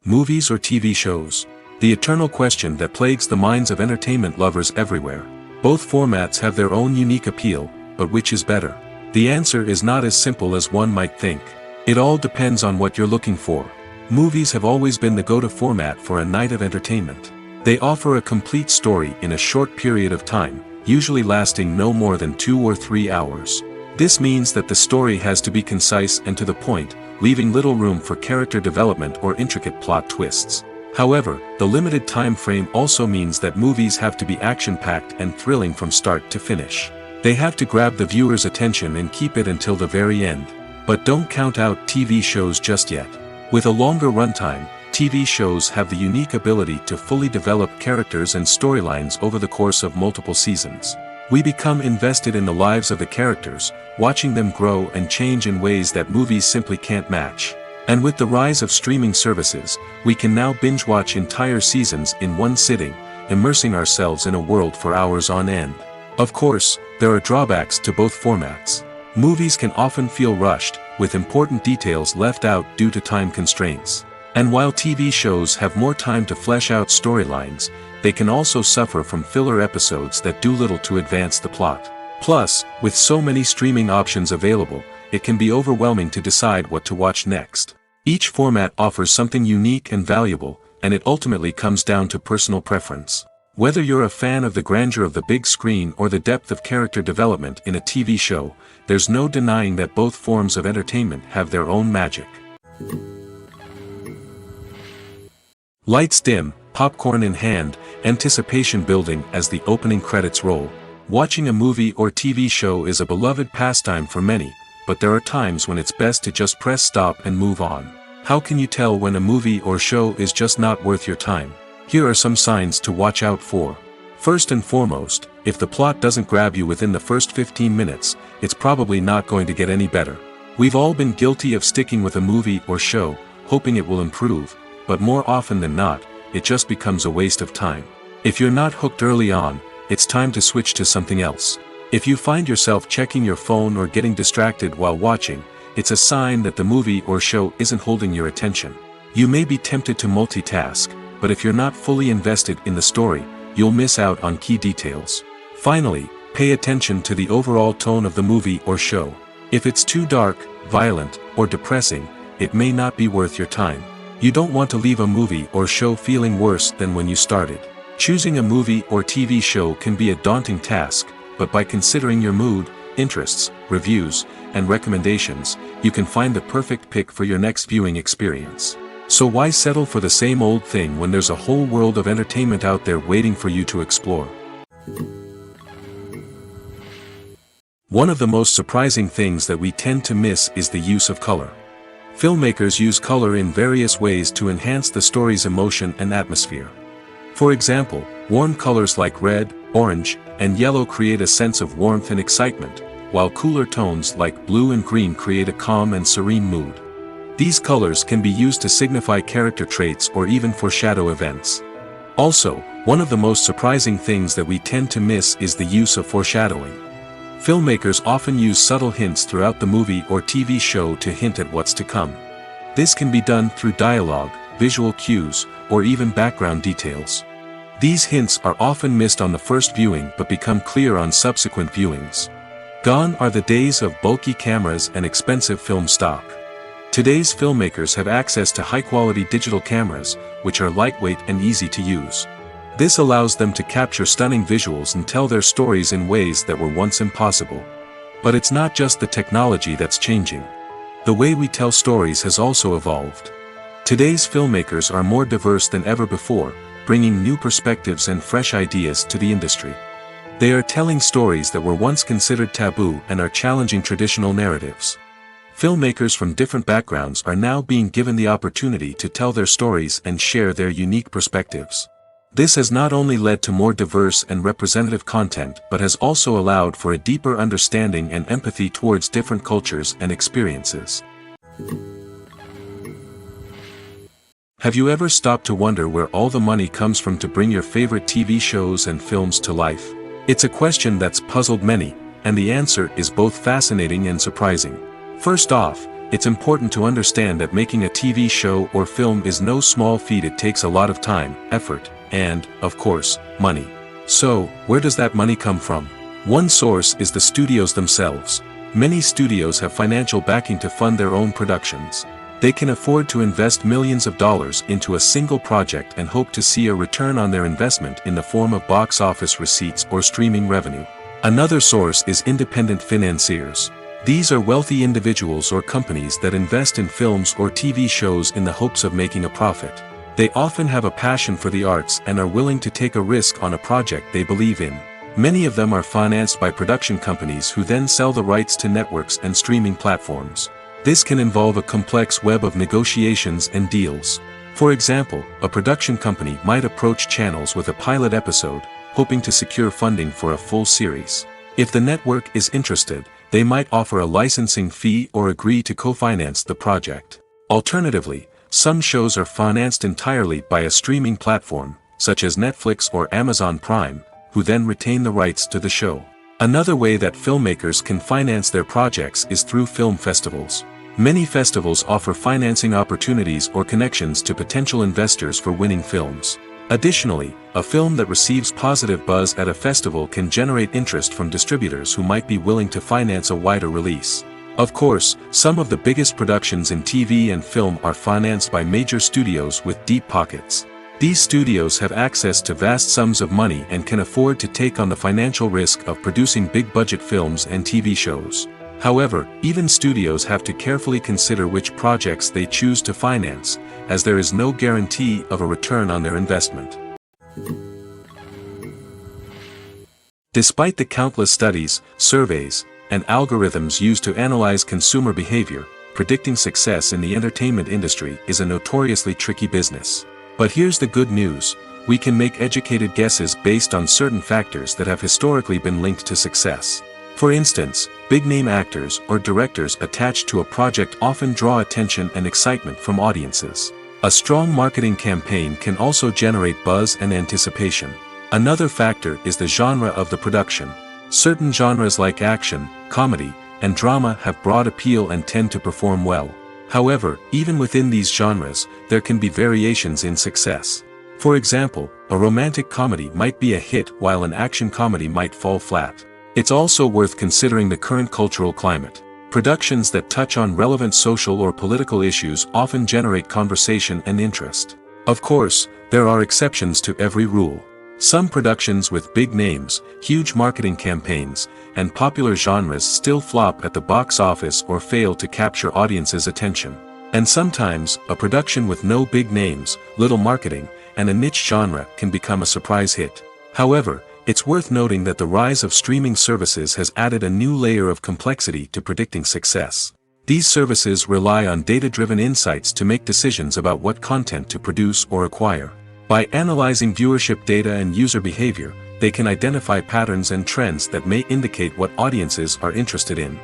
Movies or TV shows? The eternal question that plagues the minds of entertainment lovers everywhere. Both formats have their own unique appeal, but which is better? The answer is not as simple as one might think. It all depends on what you're looking for. Movies have always been the go-to format for a night of entertainment. They offer a complete story in a short period of time, usually lasting no more than 2 or 3 hours. This means that the story has to be concise and to the point, leaving little room for character development or intricate plot twists. However, the limited time frame also means that movies have to be action-packed and thrilling from start to finish. They have to grab the viewer's attention and keep it until the very end. But don't count out TV shows just yet. With a longer runtime, TV shows have the unique ability to fully develop characters and storylines over the course of multiple seasons. We become invested in the lives of the characters, watching them grow and change in ways that movies simply can't match. And with the rise of streaming services, we can now binge-watch entire seasons in one sitting, immersing ourselves in a world for hours on end. Of course, there are drawbacks to both formats. Movies can often feel rushed, with important details left out due to time constraints. And while TV shows have more time to flesh out storylines, they can also suffer from filler episodes that do little to advance the plot. Plus, with so many streaming options available, it can be overwhelming to decide what to watch next. Each format offers something unique and valuable, and it ultimately comes down to personal preference. Whether you're a fan of the grandeur of the big screen or the depth of character development in a TV show, there's no denying that both forms of entertainment have their own magic. Lights dim, popcorn in hand, anticipation building as the opening credits roll. Watching a movie or TV show is a beloved pastime for many, but there are times when it's best to just press stop and move on. How can you tell when a movie or show is just not worth your time? Here are some signs to watch out for. First and foremost, if the plot doesn't grab you within the first 15 minutes, it's probably not going to get any better. We've all been guilty of sticking with a movie or show, hoping it will improve, but more often than not, it just becomes a waste of time. If you're not hooked early on, it's time to switch to something else. If you find yourself checking your phone or getting distracted while watching, it's a sign that the movie or show isn't holding your attention. You may be tempted to multitask, but if you're not fully invested in the story, you'll miss out on key details. Finally, pay attention to the overall tone of the movie or show. If it's too dark, violent, or depressing, it may not be worth your time. You don't want to leave a movie or show feeling worse than when you started. Choosing a movie or TV show can be a daunting task, but by considering your mood, interests, reviews, and recommendations, you can find the perfect pick for your next viewing experience. So why settle for the same old thing when there's a whole world of entertainment out there waiting for you to explore? One of the most surprising things that we tend to miss is the use of color. Filmmakers use color in various ways to enhance the story's emotion and atmosphere. For example, warm colors like red, orange, and yellow create a sense of warmth and excitement, while cooler tones like blue and green create a calm and serene mood. These colors can be used to signify character traits or even foreshadow events. Also, one of the most surprising things that we tend to miss is the use of foreshadowing. Filmmakers often use subtle hints throughout the movie or TV show to hint at what's to come. This can be done through dialogue, visual cues, or even background details. These hints are often missed on the first viewing but become clear on subsequent viewings. Gone are the days of bulky cameras and expensive film stock. Today's filmmakers have access to high-quality digital cameras, which are lightweight and easy to use. This allows them to capture stunning visuals and tell their stories in ways that were once impossible. But it's not just the technology that's changing. The way we tell stories has also evolved. Today's filmmakers are more diverse than ever before, bringing new perspectives and fresh ideas to the industry. They are telling stories that were once considered taboo and are challenging traditional narratives. Filmmakers from different backgrounds are now being given the opportunity to tell their stories and share their unique perspectives. This has not only led to more diverse and representative content but has also allowed for a deeper understanding and empathy towards different cultures and experiences. Have you ever stopped to wonder where all the money comes from to bring your favorite TV shows and films to life? It's a question that's puzzled many, and the answer is both fascinating and surprising. First off, it's important to understand that making a TV show or film is no small feat. It takes a lot of time, effort, and, of course, money. So, where does that money come from? One source is the studios themselves. Many studios have financial backing to fund their own productions. They can afford to invest millions of dollars into a single project and hope to see a return on their investment in the form of box office receipts or streaming revenue. Another source is independent financiers. These are wealthy individuals or companies that invest in films or TV shows in the hopes of making a profit. They often have a passion for the arts and are willing to take a risk on a project they believe in. Many of them are financed by production companies who then sell the rights to networks and streaming platforms. This can involve a complex web of negotiations and deals. For example, a production company might approach channels with a pilot episode, hoping to secure funding for a full series. If the network is interested, they might offer a licensing fee or agree to co-finance the project. Alternatively, some shows are financed entirely by a streaming platform, such as Netflix or Amazon Prime, who then retain the rights to the show. Another way that filmmakers can finance their projects is through film festivals. Many festivals offer financing opportunities or connections to potential investors for winning films. Additionally, a film that receives positive buzz at a festival can generate interest from distributors who might be willing to finance a wider release. Of course, some of the biggest productions in TV and film are financed by major studios with deep pockets. These studios have access to vast sums of money and can afford to take on the financial risk of producing big-budget films and TV shows. However, even studios have to carefully consider which projects they choose to finance, as there is no guarantee of a return on their investment. Despite the countless studies, surveys, and algorithms used to analyze consumer behavior, predicting success in the entertainment industry is a notoriously tricky business. But here's the good news: we can make educated guesses based on certain factors that have historically been linked to success. For instance, big-name actors or directors attached to a project often draw attention and excitement from audiences. A strong marketing campaign can also generate buzz and anticipation. Another factor is the genre of the production. Certain genres like action, comedy, and drama have broad appeal and tend to perform well. However, even within these genres, there can be variations in success. For example, a romantic comedy might be a hit while an action comedy might fall flat. It's also worth considering the current cultural climate. Productions that touch on relevant social or political issues often generate conversation and interest. Of course, there are exceptions to every rule. Some productions with big names, huge marketing campaigns, and popular genres still flop at the box office or fail to capture audiences' attention. And sometimes, a production with no big names, little marketing, and a niche genre can become a surprise hit. However, it's worth noting that the rise of streaming services has added a new layer of complexity to predicting success. These services rely on data-driven insights to make decisions about what content to produce or acquire. By analyzing viewership data and user behavior, they can identify patterns and trends that may indicate what audiences are interested in.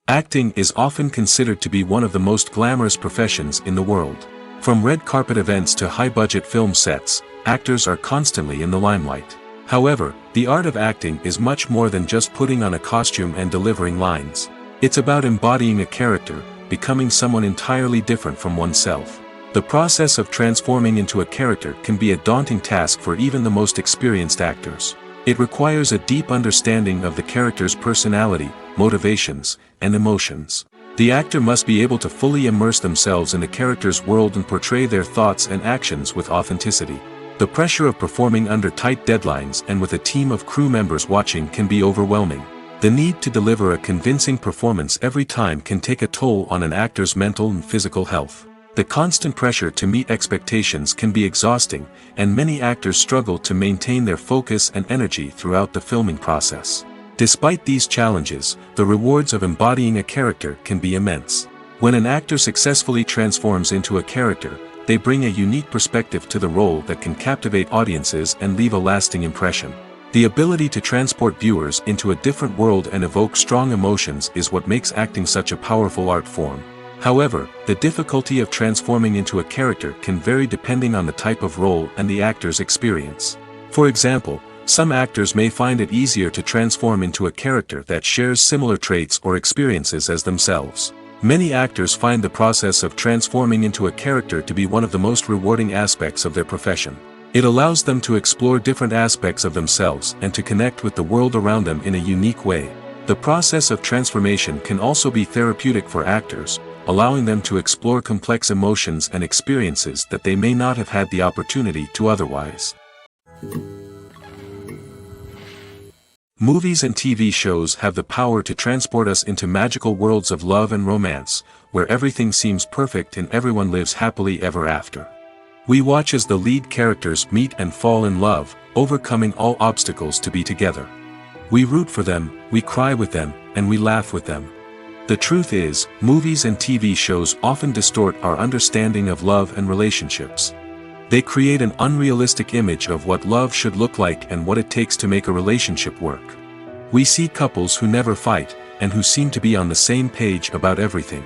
Acting is often considered to be one of the most glamorous professions in the world. From red carpet events to high-budget film sets, actors are constantly in the limelight. However, the art of acting is much more than just putting on a costume and delivering lines. It's about embodying a character, becoming someone entirely different from oneself. The process of transforming into a character can be a daunting task for even the most experienced actors. It requires a deep understanding of the character's personality, motivations, and emotions. The actor must be able to fully immerse themselves in the character's world and portray their thoughts and actions with authenticity. The pressure of performing under tight deadlines and with a team of crew members watching can be overwhelming. The need to deliver a convincing performance every time can take a toll on an actor's mental and physical health. The constant pressure to meet expectations can be exhausting, and many actors struggle to maintain their focus and energy throughout the filming process. Despite these challenges, the rewards of embodying a character can be immense. When an actor successfully transforms into a character, they bring a unique perspective to the role that can captivate audiences and leave a lasting impression. The ability to transport viewers into a different world and evoke strong emotions is what makes acting such a powerful art form. However, the difficulty of transforming into a character can vary depending on the type of role and the actor's experience. For example, some actors may find it easier to transform into a character that shares similar traits or experiences as themselves. Many actors find the process of transforming into a character to be one of the most rewarding aspects of their profession. It allows them to explore different aspects of themselves and to connect with the world around them in a unique way. The process of transformation can also be therapeutic for actors, allowing them to explore complex emotions and experiences that they may not have had the opportunity to otherwise. Movies and TV shows have the power to transport us into magical worlds of love and romance, where everything seems perfect and everyone lives happily ever after. We watch as the lead characters meet and fall in love, overcoming all obstacles to be together. We root for them, we cry with them, and we laugh with them. The truth is, movies and TV shows often distort our understanding of love and relationships. They create an unrealistic image of what love should look like and what it takes to make a relationship work. We see couples who never fight, and who seem to be on the same page about everything.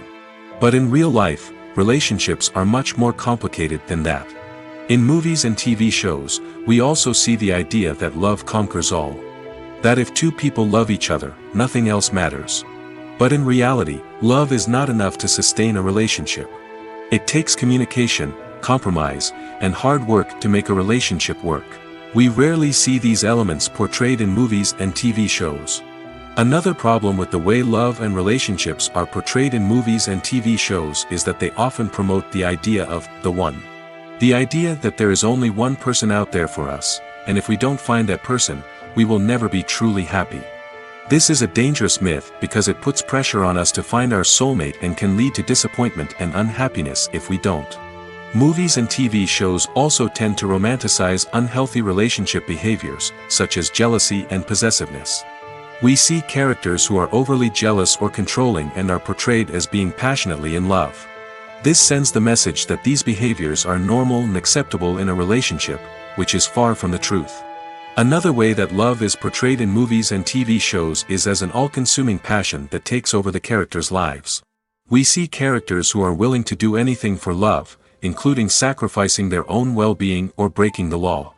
But in real life, relationships are much more complicated than that. In movies and TV shows, we also see the idea that love conquers all. That if two people love each other, nothing else matters. But in reality, love is not enough to sustain a relationship. It takes communication, compromise, and hard work to make a relationship work. We rarely see these elements portrayed in movies and TV shows. Another problem with the way love and relationships are portrayed in movies and TV shows is that they often promote the idea of the one. The idea that there is only one person out there for us, and if we don't find that person, we will never be truly happy. This is a dangerous myth because it puts pressure on us to find our soulmate and can lead to disappointment and unhappiness if we don't. Movies and TV shows also tend to romanticize unhealthy relationship behaviors, such as jealousy and possessiveness. We see characters who are overly jealous or controlling and are portrayed as being passionately in love. This sends the message that these behaviors are normal and acceptable in a relationship, which is far from the truth. Another way that love is portrayed in movies and TV shows is as an all-consuming passion that takes over the characters' lives. We see characters who are willing to do anything for love, including sacrificing their own well-being or breaking the law.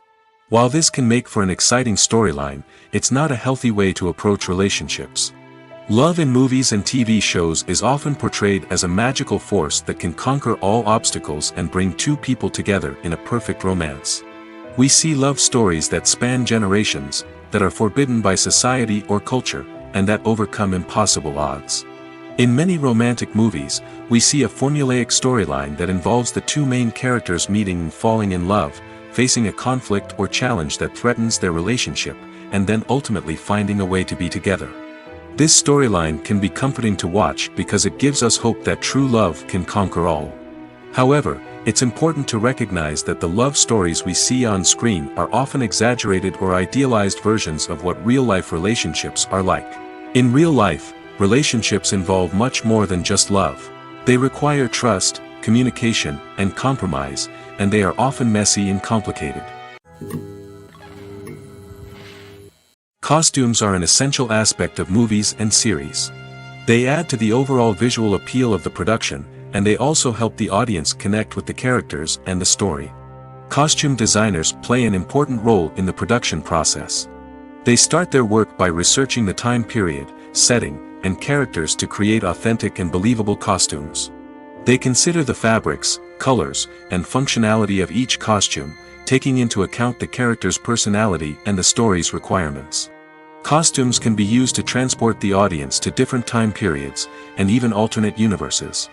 While this can make for an exciting storyline, it's not a healthy way to approach relationships. Love in movies and TV shows is often portrayed as a magical force that can conquer all obstacles and bring two people together in a perfect romance. We see love stories that span generations, that are forbidden by society or culture, and that overcome impossible odds. In many romantic movies, we see a formulaic storyline that involves the two main characters meeting and falling in love, facing a conflict or challenge that threatens their relationship, and then ultimately finding a way to be together. This storyline can be comforting to watch because it gives us hope that true love can conquer all. However, it's important to recognize that the love stories we see on screen are often exaggerated or idealized versions of what real-life relationships are like. In real life, relationships involve much more than just love. They require trust, communication, and compromise, and they are often messy and complicated. Costumes are an essential aspect of movies and series. They add to the overall visual appeal of the production, and they also help the audience connect with the characters and the story. Costume designers play an important role in the production process. They start their work by researching the time period, setting, and characters to create authentic and believable costumes. They consider the fabrics, colors, and functionality of each costume, taking into account the character's personality and the story's requirements. Costumes can be used to transport the audience to different time periods, and even alternate universes.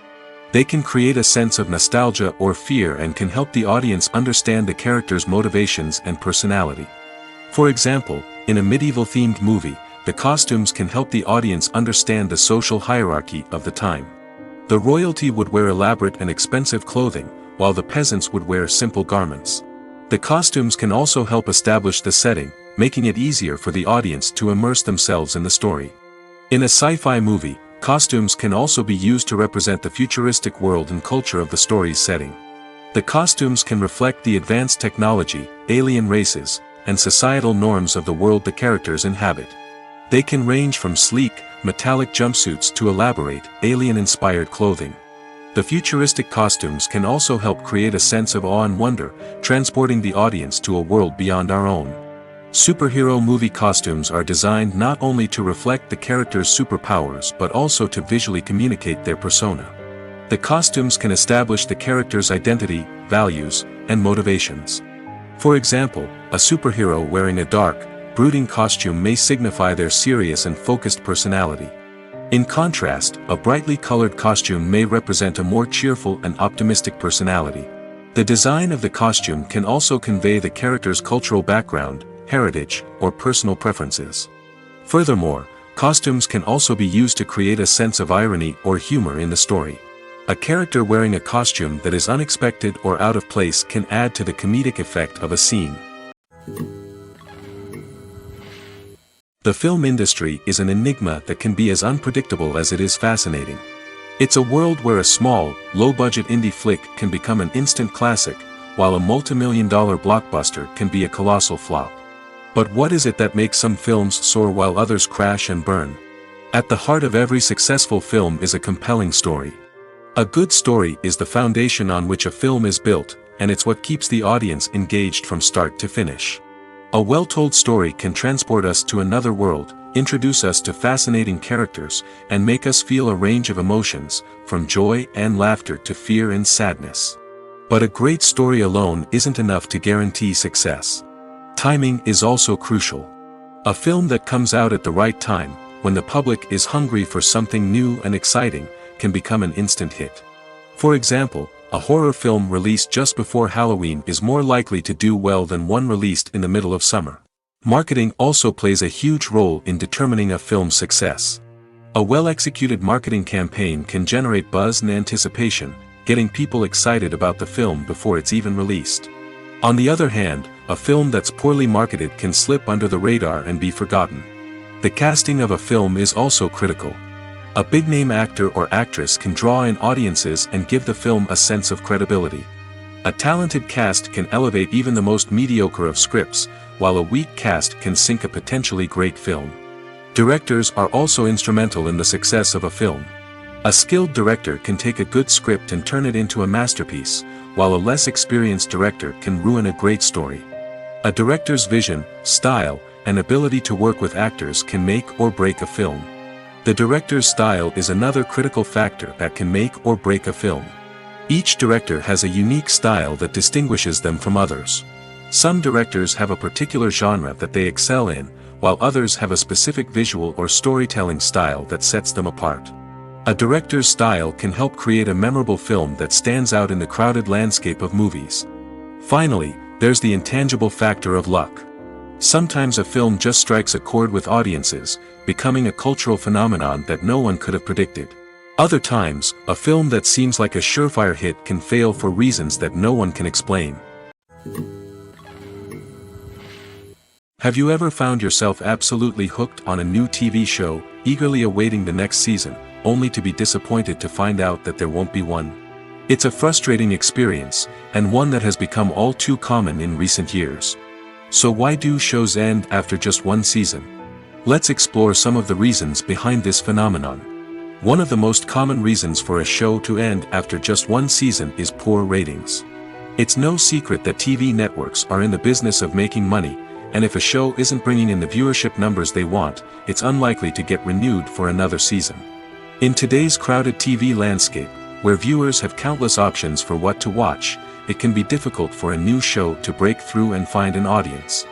They can create a sense of nostalgia or fear and can help the audience understand the character's motivations and personality. For example, in a medieval-themed movie, the costumes can help the audience understand the social hierarchy of the time. The royalty would wear elaborate and expensive clothing, while the peasants would wear simple garments. The costumes can also help establish the setting, making it easier for the audience to immerse themselves in the story. In a sci-fi movie, costumes can also be used to represent the futuristic world and culture of the story's setting. The costumes can reflect the advanced technology, alien races, and societal norms of the world the characters inhabit. They can range from sleek, metallic jumpsuits to elaborate, alien-inspired clothing. The futuristic costumes can also help create a sense of awe and wonder, transporting the audience to a world beyond our own. Superhero movie costumes are designed not only to reflect the character's superpowers but also to visually communicate their persona. The costumes can establish the character's identity, values, and motivations. For example, a superhero wearing a dark, brooding costume may signify their serious and focused personality. In contrast, a brightly colored costume may represent a more cheerful and optimistic personality. The design of the costume can also convey the character's cultural background, heritage, or personal preferences. Furthermore, costumes can also be used to create a sense of irony or humor in the story. A character wearing a costume that is unexpected or out of place can add to the comedic effect of a scene. The film industry is an enigma that can be as unpredictable as it is fascinating. It's a world where a small, low-budget indie flick can become an instant classic, while a multi-million-dollar blockbuster can be a colossal flop. But what is it that makes some films soar while others crash and burn? At the heart of every successful film is a compelling story. A good story is the foundation on which a film is built, and it's what keeps the audience engaged from start to finish. A well-told story can transport us to another world, introduce us to fascinating characters, and make us feel a range of emotions, from joy and laughter to fear and sadness. But a great story alone isn't enough to guarantee success. Timing is also crucial. A film that comes out at the right time, when the public is hungry for something new and exciting, can become an instant hit. For example, a horror film released just before Halloween is more likely to do well than one released in the middle of summer. Marketing also plays a huge role in determining a film's success. A well-executed marketing campaign can generate buzz and anticipation, getting people excited about the film before it's even released. On the other hand, a film that's poorly marketed can slip under the radar and be forgotten. The casting of a film is also critical. A big-name actor or actress can draw in audiences and give the film a sense of credibility. A talented cast can elevate even the most mediocre of scripts, while a weak cast can sink a potentially great film. Directors are also instrumental in the success of a film. A skilled director can take a good script and turn it into a masterpiece, while a less experienced director can ruin a great story. A director's vision, style, and ability to work with actors can make or break a film. The director's style is another critical factor that can make or break a film. Each director has a unique style that distinguishes them from others. Some directors have a particular genre that they excel in, while others have a specific visual or storytelling style that sets them apart. A director's style can help create a memorable film that stands out in the crowded landscape of movies. Finally, there's the intangible factor of luck. Sometimes a film just strikes a chord with audiences, becoming a cultural phenomenon that no one could have predicted. Other times, a film that seems like a surefire hit can fail for reasons that no one can explain. Have you ever found yourself absolutely hooked on a new TV show, eagerly awaiting the next season, only to be disappointed to find out that there won't be one? It's a frustrating experience, and one that has become all too common in recent years. So why do shows end after just one season? Let's explore some of the reasons behind this phenomenon. One of the most common reasons for a show to end after just one season is poor ratings. It's no secret that TV networks are in the business of making money, and if a show isn't bringing in the viewership numbers they want, it's unlikely to get renewed for another season. In today's crowded TV landscape, where viewers have countless options for what to watch, it can be difficult for a new show to break through and find an audience.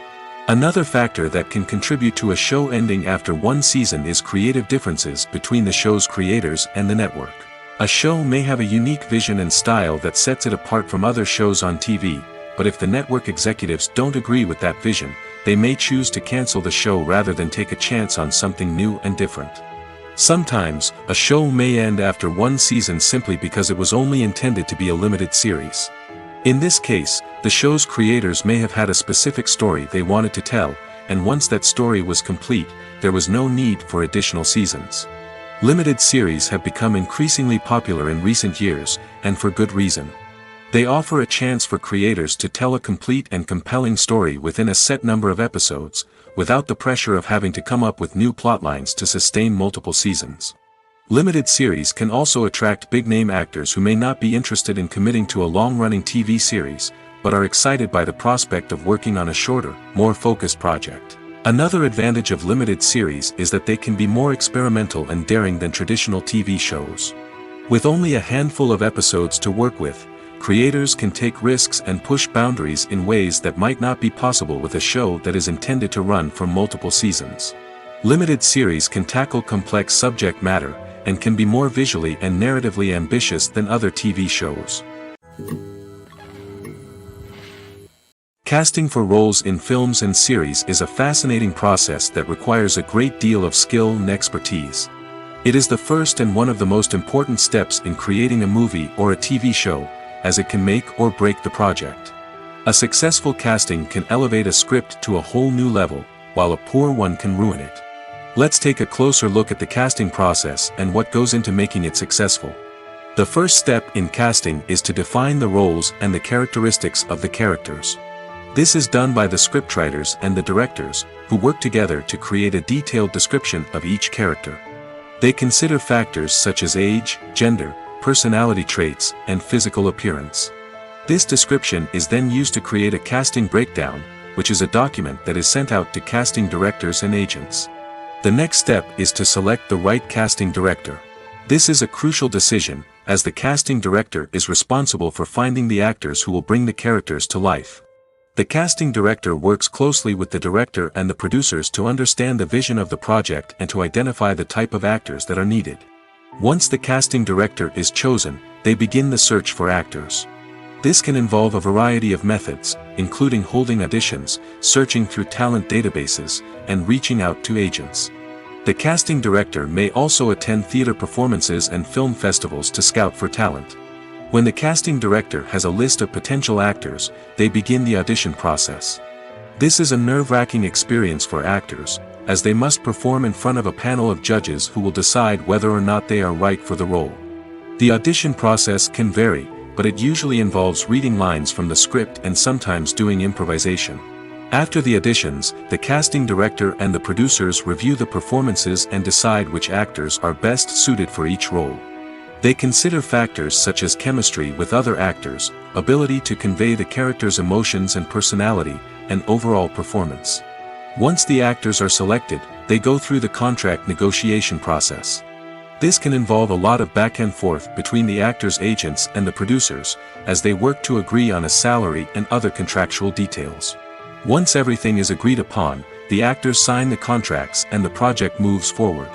Another factor that can contribute to a show ending after one season is creative differences between the show's creators and the network. A show may have a unique vision and style that sets it apart from other shows on TV, but if the network executives don't agree with that vision, they may choose to cancel the show rather than take a chance on something new and different. Sometimes, a show may end after one season simply because it was only intended to be a limited series. In this case, the show's creators may have had a specific story they wanted to tell, and once that story was complete, there was no need for additional seasons. Limited series have become increasingly popular in recent years, and for good reason. They offer a chance for creators to tell a complete and compelling story within a set number of episodes, without the pressure of having to come up with new plotlines to sustain multiple seasons. Limited series can also attract big-name actors who may not be interested in committing to a long-running TV series, but are excited by the prospect of working on a shorter, more focused project. Another advantage of limited series is that they can be more experimental and daring than traditional TV shows. With only a handful of episodes to work with, creators can take risks and push boundaries in ways that might not be possible with a show that is intended to run for multiple seasons. Limited series can tackle complex subject matter, and can be more visually and narratively ambitious than other TV shows. Casting for roles in films and series is a fascinating process that requires a great deal of skill and expertise. It is the first and one of the most important steps in creating a movie or a TV show, as it can make or break the project. A successful casting can elevate a script to a whole new level, while a poor one can ruin it. Let's take a closer look at the casting process and what goes into making it successful. The first step in casting is to define the roles and the characteristics of the characters. This is done by the scriptwriters and the directors, who work together to create a detailed description of each character. They consider factors such as age, gender, personality traits, and physical appearance. This description is then used to create a casting breakdown, which is a document that is sent out to casting directors and agents. The next step is to select the right casting director. This is a crucial decision, as the casting director is responsible for finding the actors who will bring the characters to life. The casting director works closely with the director and the producers to understand the vision of the project and to identify the type of actors that are needed. Once the casting director is chosen, they begin the search for actors. This can involve a variety of methods, including holding auditions, searching through talent databases, and reaching out to agents. The casting director may also attend theater performances and film festivals to scout for talent. When the casting director has a list of potential actors, they begin the audition process. This is a nerve-wracking experience for actors, as they must perform in front of a panel of judges who will decide whether or not they are right for the role. The audition process can vary, but it usually involves reading lines from the script and sometimes doing improvisation. After the auditions, the casting director and the producers review the performances and decide which actors are best suited for each role. They consider factors such as chemistry with other actors, ability to convey the character's emotions and personality, and overall performance. Once the actors are selected, they go through the contract negotiation process. This can involve a lot of back and forth between the actors' agents and the producers, as they work to agree on a salary and other contractual details. Once everything is agreed upon, the actors sign the contracts and the project moves forward.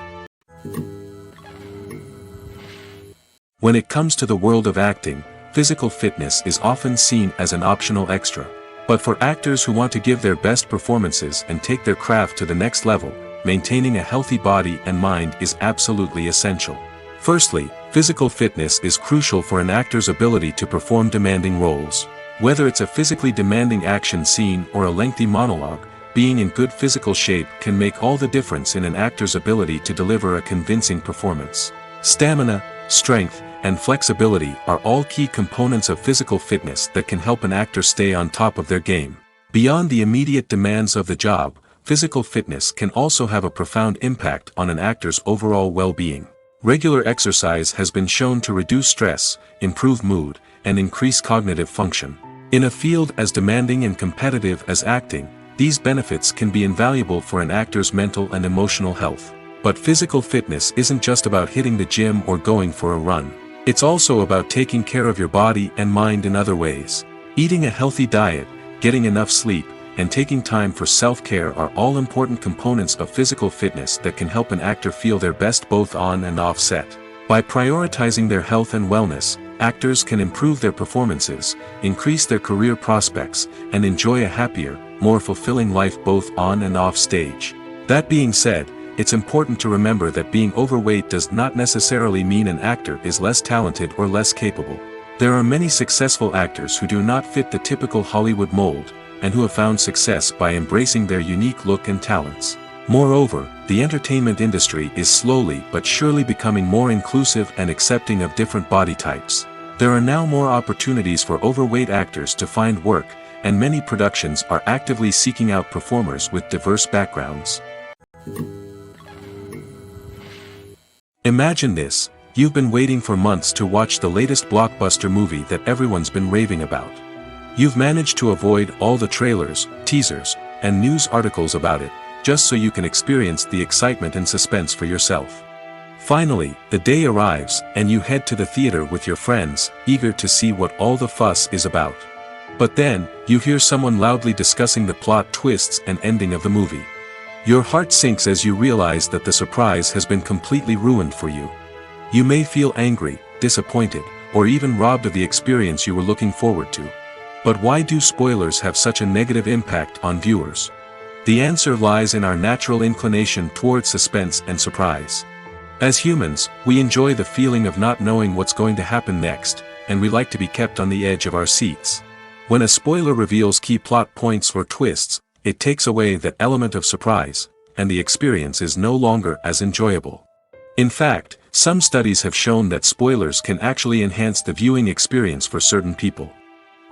When it comes to the world of acting, physical fitness is often seen as an optional extra. But for actors who want to give their best performances and take their craft to the next level, maintaining a healthy body and mind is absolutely essential. Firstly, physical fitness is crucial for an actor's ability to perform demanding roles. Whether it's a physically demanding action scene or a lengthy monologue, being in good physical shape can make all the difference in an actor's ability to deliver a convincing performance. Stamina, strength, and flexibility are all key components of physical fitness that can help an actor stay on top of their game. Beyond the immediate demands of the job, physical fitness can also have a profound impact on an actor's overall well-being. Regular exercise has been shown to reduce stress, improve mood, and increase cognitive function. In a field as demanding and competitive as acting, these benefits can be invaluable for an actor's mental and emotional health. But physical fitness isn't just about hitting the gym or going for a run. It's also about taking care of your body and mind in other ways. Eating a healthy diet, getting enough sleep, and taking time for self-care are all important components of physical fitness that can help an actor feel their best both on and off set. By prioritizing their health and wellness, actors can improve their performances, increase their career prospects, and enjoy a happier, more fulfilling life both on and off stage. That being said, it's important to remember that being overweight does not necessarily mean an actor is less talented or less capable. There are many successful actors who do not fit the typical Hollywood mold, and who have found success by embracing their unique look and talents. Moreover, the entertainment industry is slowly but surely becoming more inclusive and accepting of different body types. There are now more opportunities for overweight actors to find work, and many productions are actively seeking out performers with diverse backgrounds. Imagine this: you've been waiting for months to watch the latest blockbuster movie that everyone's been raving about. You've managed to avoid all the trailers, teasers, and news articles about it, just so you can experience the excitement and suspense for yourself. Finally, the day arrives, and you head to the theater with your friends, eager to see what all the fuss is about. But then, you hear someone loudly discussing the plot twists and ending of the movie. Your heart sinks as you realize that the surprise has been completely ruined for you. You may feel angry, disappointed, or even robbed of the experience you were looking forward to. But why do spoilers have such a negative impact on viewers? The answer lies in our natural inclination towards suspense and surprise. As humans, we enjoy the feeling of not knowing what's going to happen next, and we like to be kept on the edge of our seats. When a spoiler reveals key plot points or twists, it takes away that element of surprise, and the experience is no longer as enjoyable. In fact, some studies have shown that spoilers can actually enhance the viewing experience for certain people.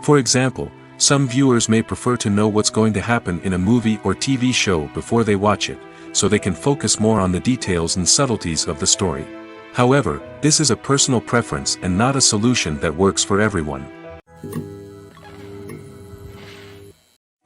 For example, some viewers may prefer to know what's going to happen in a movie or TV show before they watch it, so they can focus more on the details and subtleties of the story. However, this is a personal preference and not a solution that works for everyone.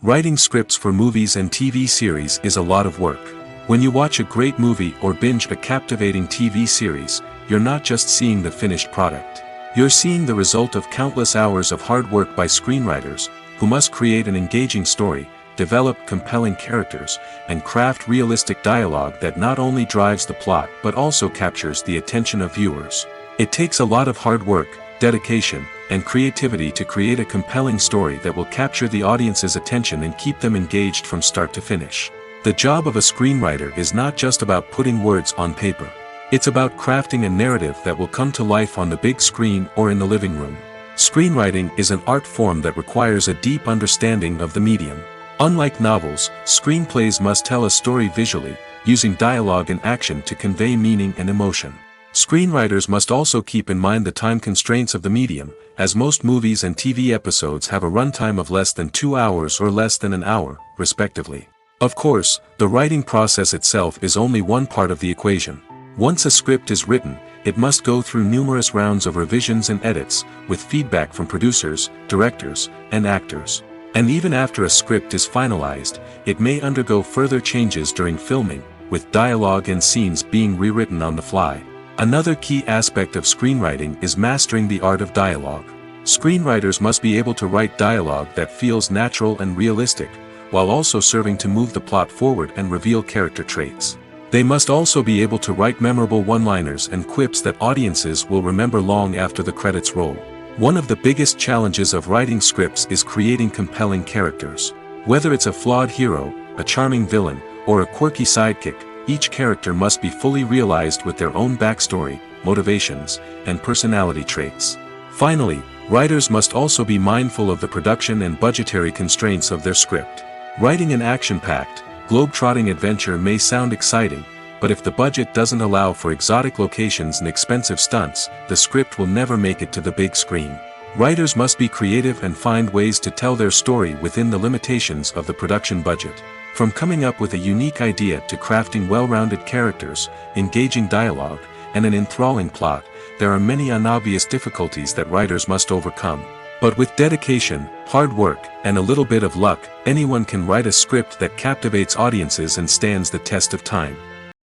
Writing scripts for movies and TV series is a lot of work. When you watch a great movie or binge a captivating TV series, you're not just seeing the finished product. You're seeing the result of countless hours of hard work by screenwriters, who must create an engaging story, develop compelling characters, and craft realistic dialogue that not only drives the plot but also captures the attention of viewers. It takes a lot of hard work, dedication, and creativity to create a compelling story that will capture the audience's attention and keep them engaged from start to finish. The job of a screenwriter is not just about putting words on paper. It's about crafting a narrative that will come to life on the big screen or in the living room. Screenwriting is an art form that requires a deep understanding of the medium. Unlike novels, screenplays must tell a story visually, using dialogue and action to convey meaning and emotion. Screenwriters must also keep in mind the time constraints of the medium, as most movies and TV episodes have a runtime of less than 2 hours or less than an hour, respectively. Of course, the writing process itself is only one part of the equation. Once a script is written, it must go through numerous rounds of revisions and edits, with feedback from producers, directors, and actors. And even after a script is finalized, it may undergo further changes during filming, with dialogue and scenes being rewritten on the fly. Another key aspect of screenwriting is mastering the art of dialogue. Screenwriters must be able to write dialogue that feels natural and realistic, while also serving to move the plot forward and reveal character traits. They must also be able to write memorable one-liners and quips that audiences will remember long after the credits roll. One of the biggest challenges of writing scripts is creating compelling characters. Whether it's a flawed hero, a charming villain, or a quirky sidekick, each character must be fully realized with their own backstory, motivations, and personality traits. Finally, writers must also be mindful of the production and budgetary constraints of their script. Writing an action-packed, globe-trotting adventure may sound exciting, but if the budget doesn't allow for exotic locations and expensive stunts, the script will never make it to the big screen. Writers must be creative and find ways to tell their story within the limitations of the production budget. From coming up with a unique idea to crafting well-rounded characters, engaging dialogue, and an enthralling plot, there are many unobvious difficulties that writers must overcome. But with dedication, hard work, and a little bit of luck, anyone can write a script that captivates audiences and stands the test of time.